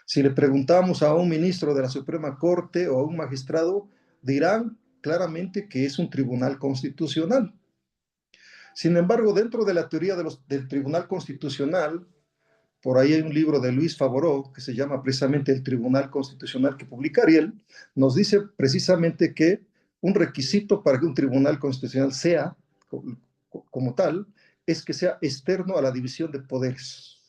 Si le preguntamos a un ministro de la Suprema Corte o a un magistrado, dirán claramente que es un tribunal constitucional. Sin embargo, dentro de la teoría del Tribunal Constitucional, por ahí hay un libro de Luis Favoró que se llama precisamente El Tribunal Constitucional que publica Ariel, nos dice precisamente que un requisito para que un tribunal constitucional sea como tal es que sea externo a la división de poderes,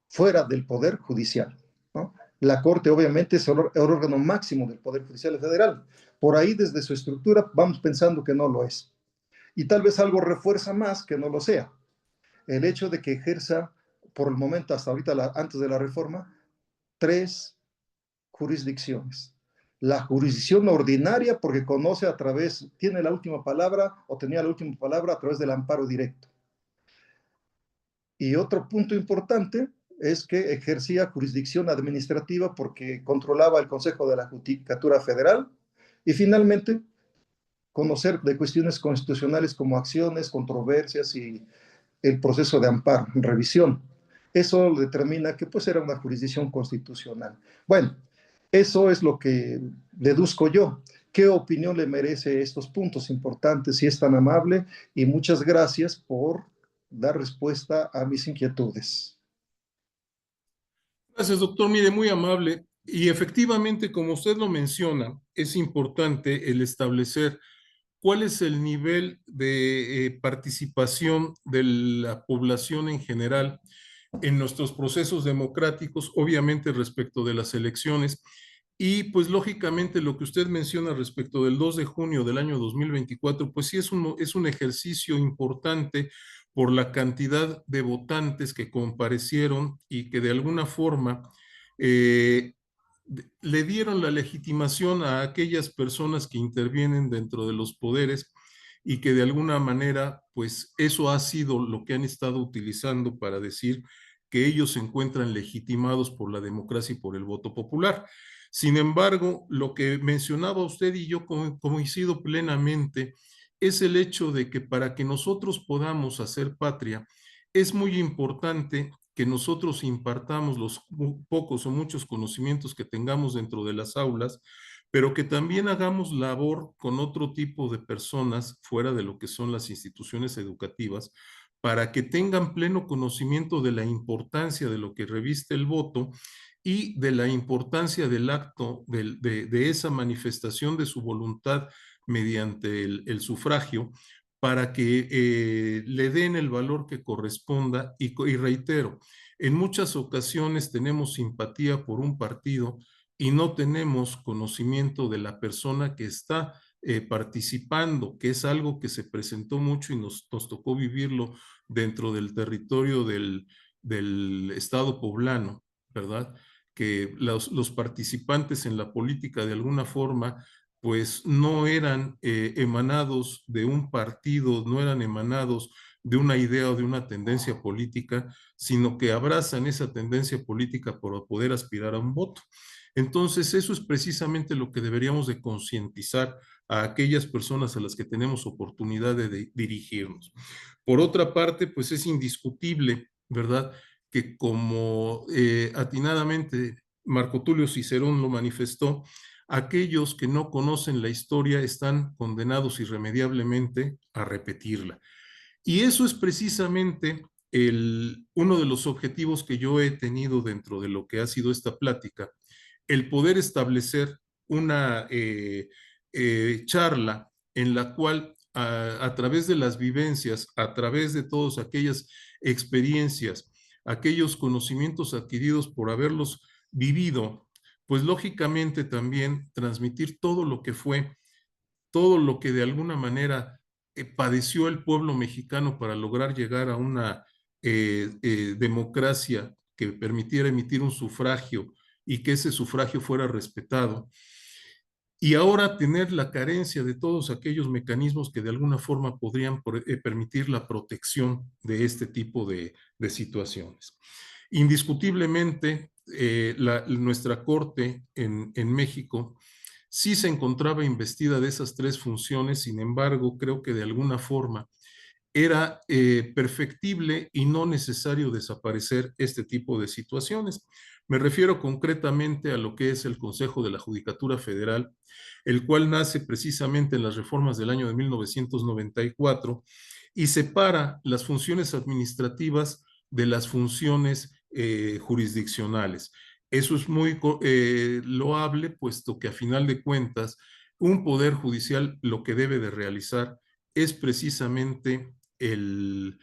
fuera del poder judicial, ¿no? La Corte obviamente es el órgano máximo del Poder Judicial Federal. Por ahí desde su estructura vamos pensando que no lo es. Y tal vez algo refuerza más que no lo sea. El hecho de que ejerza, por el momento hasta ahorita, antes de la reforma, 3 jurisdicciones. La jurisdicción ordinaria, porque conoce a través, tiene la última palabra o tenía la última palabra a través del amparo directo. Y otro punto importante es que ejercía jurisdicción administrativa porque controlaba el Consejo de la Judicatura Federal y finalmente conocer de cuestiones constitucionales como acciones, controversias y el proceso de amparo, revisión. Eso determina que pues era una jurisdicción constitucional. Bueno, eso es lo que deduzco yo. ¿Qué opinión le merece estos puntos importantes? Si es tan amable, y muchas gracias por dar respuesta a mis inquietudes. Gracias, doctor. Mire, muy amable. Y efectivamente, como usted lo menciona, es importante el establecer cuál es el nivel de participación de la población en general en nuestros procesos democráticos, obviamente respecto de las elecciones. Y pues lógicamente lo que usted menciona respecto del 2 de junio del año 2024, pues sí es un ejercicio importante por la cantidad de votantes que comparecieron y que de alguna forma eh, le dieron la legitimación a aquellas personas que intervienen dentro de los poderes y que de alguna manera, pues eso ha sido lo que han estado utilizando para decir que ellos se encuentran legitimados por la democracia y por el voto popular. Sin embargo, lo que mencionaba usted y yo coincido plenamente es el hecho de que para que nosotros podamos hacer patria, es muy importante que nosotros impartamos los pocos o muchos conocimientos que tengamos dentro de las aulas, pero que también hagamos labor con otro tipo de personas fuera de lo que son las instituciones educativas, para que tengan pleno conocimiento de la importancia de lo que reviste el voto y de la importancia del acto, de esa manifestación de su voluntad mediante el sufragio, para que le den el valor que corresponda y reitero, en muchas ocasiones tenemos simpatía por un partido y no tenemos conocimiento de la persona que está participando, que es algo que se presentó mucho y nos tocó vivirlo dentro del territorio del Estado poblano, ¿verdad? Que los participantes en la política de alguna forma pues no eran emanados de un partido, no eran emanados de una idea o de una tendencia política, sino que abrazan esa tendencia política para poder aspirar a un voto. Entonces, eso es precisamente lo que deberíamos de concientizar a aquellas personas a las que tenemos oportunidad de dirigirnos. Por otra parte, pues es indiscutible, ¿verdad?, que como atinadamente Marco Tulio Cicerón lo manifestó, aquellos que no conocen la historia están condenados irremediablemente a repetirla. Y eso es precisamente uno de los objetivos que yo he tenido dentro de lo que ha sido esta plática, el poder establecer una charla en la cual a través de las vivencias, a través de todas aquellas experiencias, aquellos conocimientos adquiridos por haberlos vivido, pues lógicamente también transmitir todo lo que fue, todo lo que de alguna manera padeció el pueblo mexicano para lograr llegar a una democracia que permitiera emitir un sufragio y que ese sufragio fuera respetado. Y ahora tener la carencia de todos aquellos mecanismos que de alguna forma podrían permitir la protección de este tipo de situaciones. Indiscutiblemente, nuestra Corte en México sí se encontraba investida de esas tres funciones, sin embargo, creo que de alguna forma era perfectible y no necesario desaparecer este tipo de situaciones. Me refiero concretamente a lo que es el Consejo de la Judicatura Federal, el cual nace precisamente en las reformas del año de 1994 y separa las funciones administrativas de las funciones jurisdiccionales. Eso es muy loable, puesto que a final de cuentas, un poder judicial lo que debe de realizar es precisamente el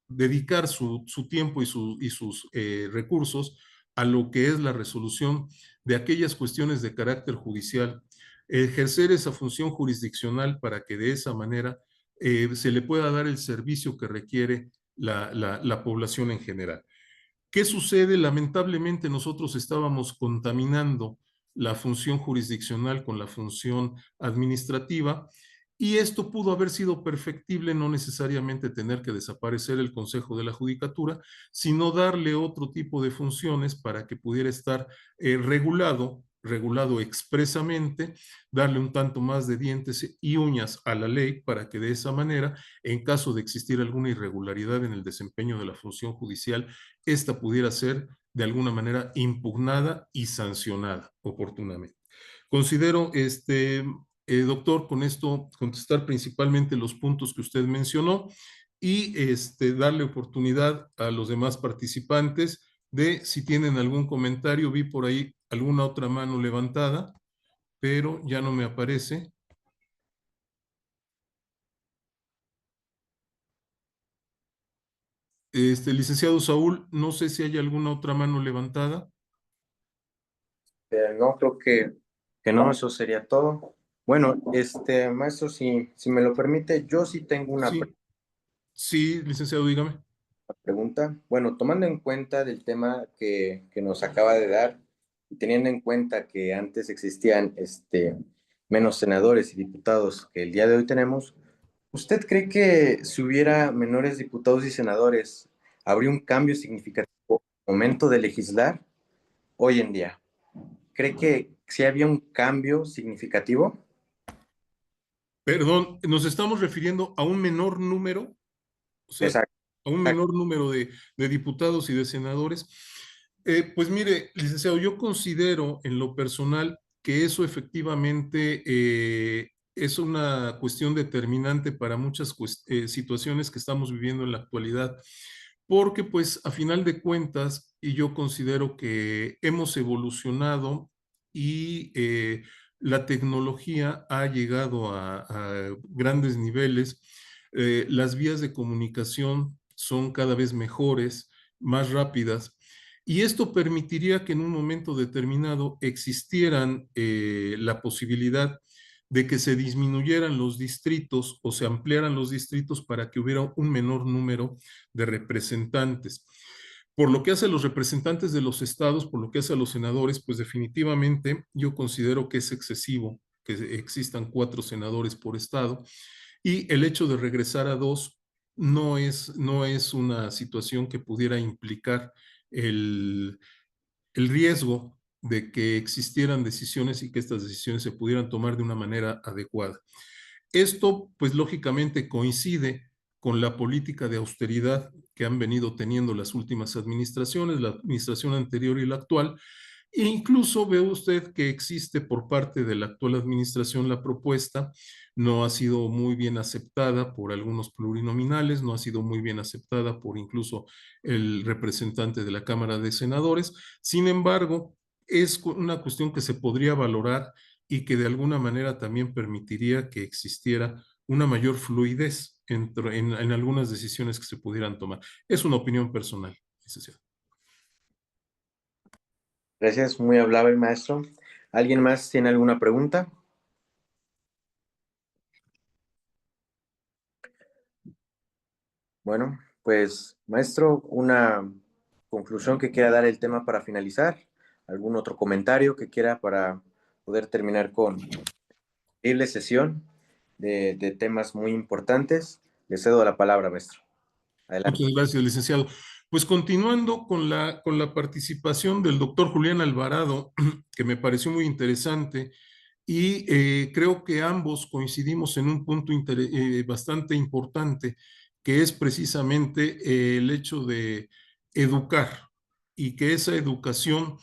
dedicar su tiempo y sus recursos a lo que es la resolución de aquellas cuestiones de carácter judicial, ejercer esa función jurisdiccional para que de esa manera se le pueda dar el servicio que requiere la población en general. ¿Qué sucede? Lamentablemente nosotros estábamos contaminando la función jurisdiccional con la función administrativa y esto pudo haber sido perfectible, no necesariamente tener que desaparecer el Consejo de la Judicatura, sino darle otro tipo de funciones para que pudiera estar regulado expresamente, darle un tanto más de dientes y uñas a la ley para que de esa manera, en caso de existir alguna irregularidad en el desempeño de la función judicial, esta pudiera ser de alguna manera impugnada y sancionada oportunamente. Considero, doctor, con esto contestar principalmente los puntos que usted mencionó y darle oportunidad a los demás participantes de si tienen algún comentario. Vi por ahí alguna otra mano levantada, pero ya no me aparece. Licenciado Saúl, no sé si hay alguna otra mano levantada. No, creo que no, eso sería todo. Bueno, maestro, si me lo permite, yo sí tengo una Sí, sí, licenciado, dígame. pregunta. Bueno, tomando en cuenta del tema que nos acaba de dar y teniendo en cuenta que antes existían menos senadores y diputados que el día de hoy tenemos, ¿usted cree que si hubiera menores diputados y senadores, habría un cambio significativo al momento de legislar hoy en día? ¿Cree que sí había un cambio significativo? Perdón, nos estamos refiriendo a un menor número, o sea, Exacto. a un menor número de diputados y de senadores. Pues mire, licenciado, yo considero en lo personal que eso efectivamente es una cuestión determinante para muchas situaciones que estamos viviendo en la actualidad, porque pues a final de cuentas, y yo considero que hemos evolucionado y la tecnología ha llegado a grandes niveles, las vías de comunicación son cada vez mejores, más rápidas, y esto permitiría que en un momento determinado existieran la posibilidad de que se disminuyeran los distritos o se ampliaran los distritos para que hubiera un menor número de representantes. Por lo que hace a los representantes de los estados, por lo que hace a los senadores, pues definitivamente yo considero que es excesivo que existan 4 senadores por estado, y el hecho de regresar a 2 no es una situación que pudiera implicar el riesgo de que existieran decisiones y que estas decisiones se pudieran tomar de una manera adecuada. Esto, pues lógicamente coincide con la política de austeridad que han venido teniendo las últimas administraciones, la administración anterior y la actual. E incluso ve usted que existe por parte de la actual administración la propuesta, no ha sido muy bien aceptada por algunos plurinominales, no ha sido muy bien aceptada por incluso el representante de la Cámara de Senadores. Sin embargo, es una cuestión que se podría valorar y que de alguna manera también permitiría que existiera una mayor fluidez en algunas decisiones que se pudieran tomar. Es una opinión personal, licenciado. Gracias, muy amable, maestro. ¿Alguien más tiene alguna pregunta? Bueno, pues, maestro, una conclusión que quiera dar el tema para finalizar. ¿Algún otro comentario que quiera para poder terminar con la sesión de temas muy importantes? Le cedo la palabra, maestro. Adelante. Muchas gracias, licenciado. Pues continuando con la participación del doctor Julián Alvarado, que me pareció muy interesante, y creo que ambos coincidimos en un punto bastante importante, que es precisamente el hecho de educar y que esa educación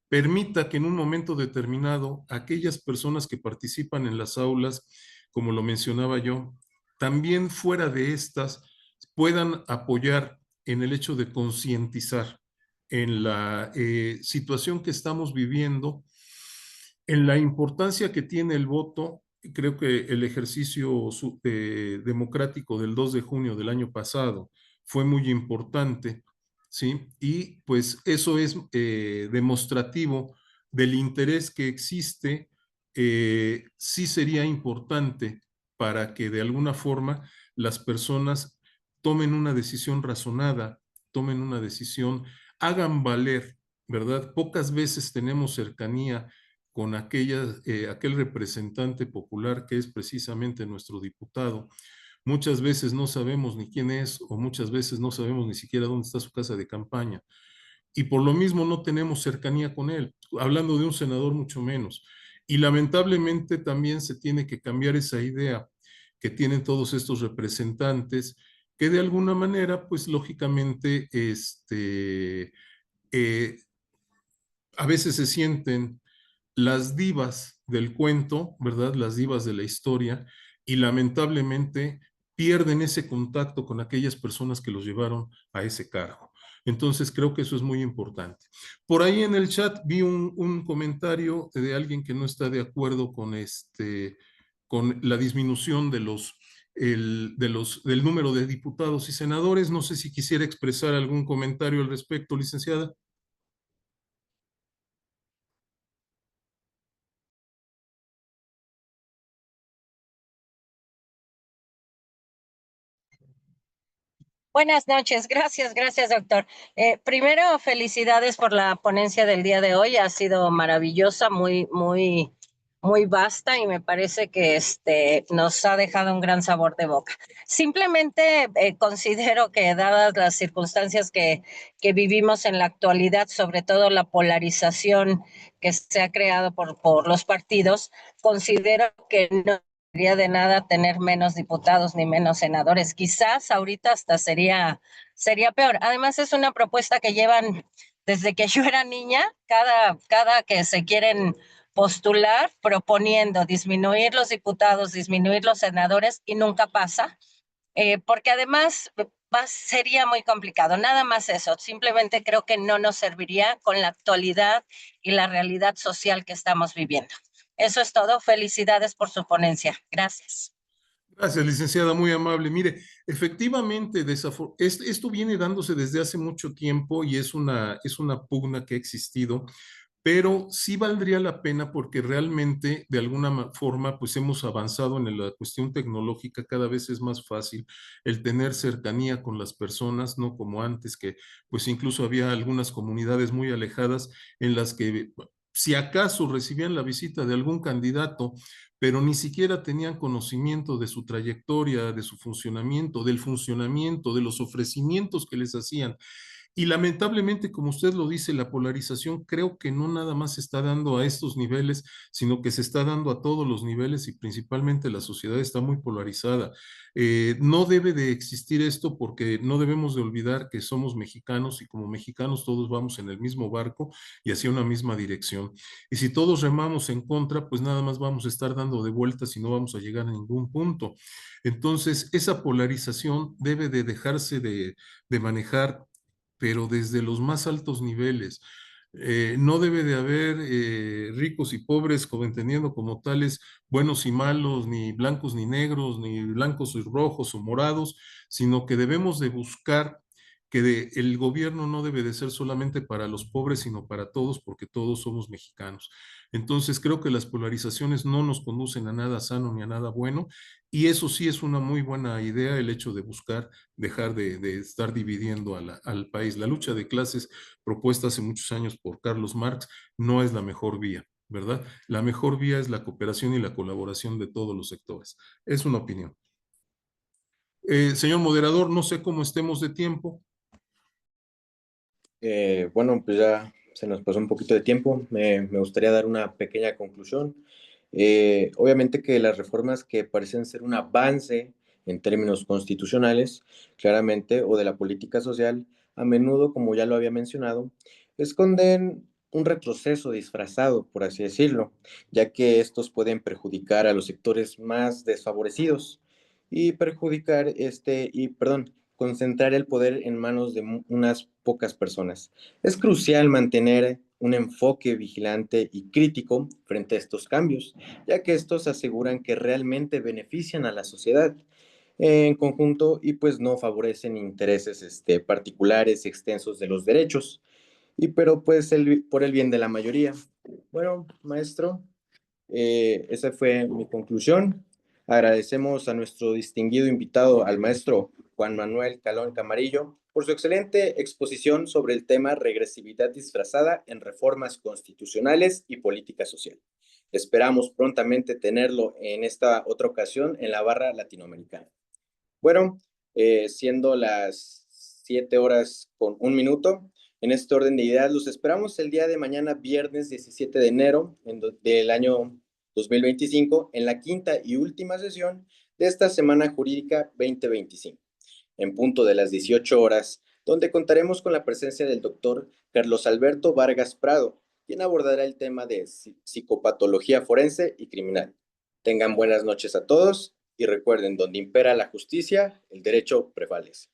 permita que en un momento determinado aquellas personas que participan en las aulas, como lo mencionaba yo, también fuera de estas puedan apoyar en el hecho de concientizar en la situación que estamos viviendo, en la importancia que tiene el voto. Creo que el ejercicio democrático del 2 de junio del año pasado fue muy importante, ¿sí? Y pues eso es demostrativo del interés que existe. Sí sería importante para que de alguna forma las personas tomen una decisión razonada, tomen una decisión, hagan valer, ¿verdad? Pocas veces tenemos cercanía con aquel representante popular que es precisamente nuestro diputado. Muchas veces no sabemos ni quién es, o muchas veces no sabemos ni siquiera dónde está su casa de campaña. Y por lo mismo no tenemos cercanía con él, hablando de un senador mucho menos. Y lamentablemente también se tiene que cambiar esa idea que tienen todos estos representantes, que de alguna manera, pues lógicamente, a veces se sienten las divas del cuento, ¿verdad? Las divas de la historia, y lamentablemente pierden ese contacto con aquellas personas que los llevaron a ese cargo. Entonces creo que eso es muy importante. Por ahí en el chat vi un comentario de alguien que no está de acuerdo con la disminución del número de diputados y senadores. No sé si quisiera expresar algún comentario al respecto, licenciada. Buenas noches, gracias, doctor. Primero, felicidades por la ponencia del día de hoy, ha sido maravillosa, muy vasta, y me parece que nos ha dejado un gran sabor de boca. Simplemente considero que, dadas las circunstancias que vivimos en la actualidad, sobre todo la polarización que se ha creado por los partidos, considero que no de nada tener menos diputados ni menos senadores. Quizás ahorita hasta sería peor. Además, es una propuesta que llevan desde que yo era niña, cada que se quieren postular, proponiendo disminuir los diputados, disminuir los senadores, y nunca pasa, porque además sería muy complicado. Nada más eso, simplemente creo que no nos serviría con la actualidad y la realidad social que estamos viviendo. Eso es todo. Felicidades por su ponencia. Gracias. Gracias, licenciada, muy amable. Mire, efectivamente, esto viene dándose desde hace mucho tiempo y es una pugna que ha existido, pero sí valdría la pena porque realmente de alguna forma pues hemos avanzado en la cuestión tecnológica, cada vez es más fácil el tener cercanía con las personas, no como antes que pues incluso había algunas comunidades muy alejadas en las que si acaso recibían la visita de algún candidato, pero ni siquiera tenían conocimiento de su trayectoria, de su funcionamiento, del funcionamiento, de los ofrecimientos que les hacían. Y lamentablemente, como usted lo dice, la polarización creo que no nada más se está dando a estos niveles, sino que se está dando a todos los niveles y principalmente la sociedad está muy polarizada. No debe de existir esto porque no debemos de olvidar que somos mexicanos y como mexicanos todos vamos en el mismo barco y hacia una misma dirección. Y si todos remamos en contra, pues nada más vamos a estar dando de vueltas y no vamos a llegar a ningún punto. Entonces, esa polarización debe de dejarse de manejar pero desde los más altos niveles. No debe de haber ricos y pobres como entendiendo como tales buenos y malos, ni blancos ni negros, ni blancos y rojos o morados, sino que debemos de buscar que el gobierno no debe de ser solamente para los pobres, sino para todos, porque todos somos mexicanos. Entonces creo que las polarizaciones no nos conducen a nada sano ni a nada bueno, y eso sí es una muy buena idea, el hecho de buscar dejar de estar dividiendo al país. La lucha de clases propuesta hace muchos años por Carlos Marx no es la mejor vía, ¿verdad? La mejor vía es la cooperación y la colaboración de todos los sectores. Es una opinión. Señor moderador, no sé cómo estemos de tiempo. Bueno, pues ya se nos pasó un poquito de tiempo. Me gustaría dar una pequeña conclusión. Obviamente que las reformas que parecen ser un avance en términos constitucionales, claramente, o de la política social, a menudo, como ya lo había mencionado, esconden un retroceso disfrazado, por así decirlo, ya que estos pueden perjudicar a los sectores más desfavorecidos y concentrar el poder en manos de unas pocas personas. Es crucial mantener un enfoque vigilante y crítico frente a estos cambios, ya que estos aseguran que realmente benefician a la sociedad en conjunto y pues no favorecen intereses particulares y extensos de los derechos, pero pues por el bien de la mayoría. Bueno, maestro, esa fue mi conclusión. Agradecemos a nuestro distinguido invitado, al maestro Juan Manuel Calón Camarillo, por su excelente exposición sobre el tema regresividad disfrazada en reformas constitucionales y política social. Esperamos prontamente tenerlo en esta otra ocasión en la barra latinoamericana. Bueno, siendo las 7:01, en este orden de ideas, los esperamos el día de mañana, viernes 17 de enero del año 2025, en la quinta y última sesión de esta Semana Jurídica 2025, en punto de las 18 horas, donde contaremos con la presencia del doctor Carlos Alberto Vargas Prado, quien abordará el tema de psicopatología forense y criminal. Tengan buenas noches a todos y recuerden, donde impera la justicia, el derecho prevalece.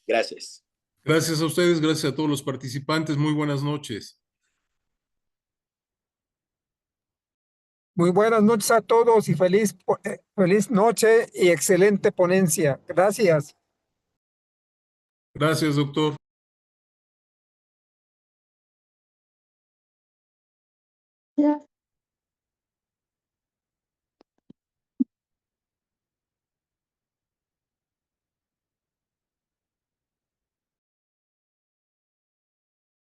Gracias. Gracias a ustedes, gracias a todos los participantes. Muy buenas noches. Muy buenas noches a todos y feliz noche y excelente ponencia. Gracias. Gracias, doctor. Ya.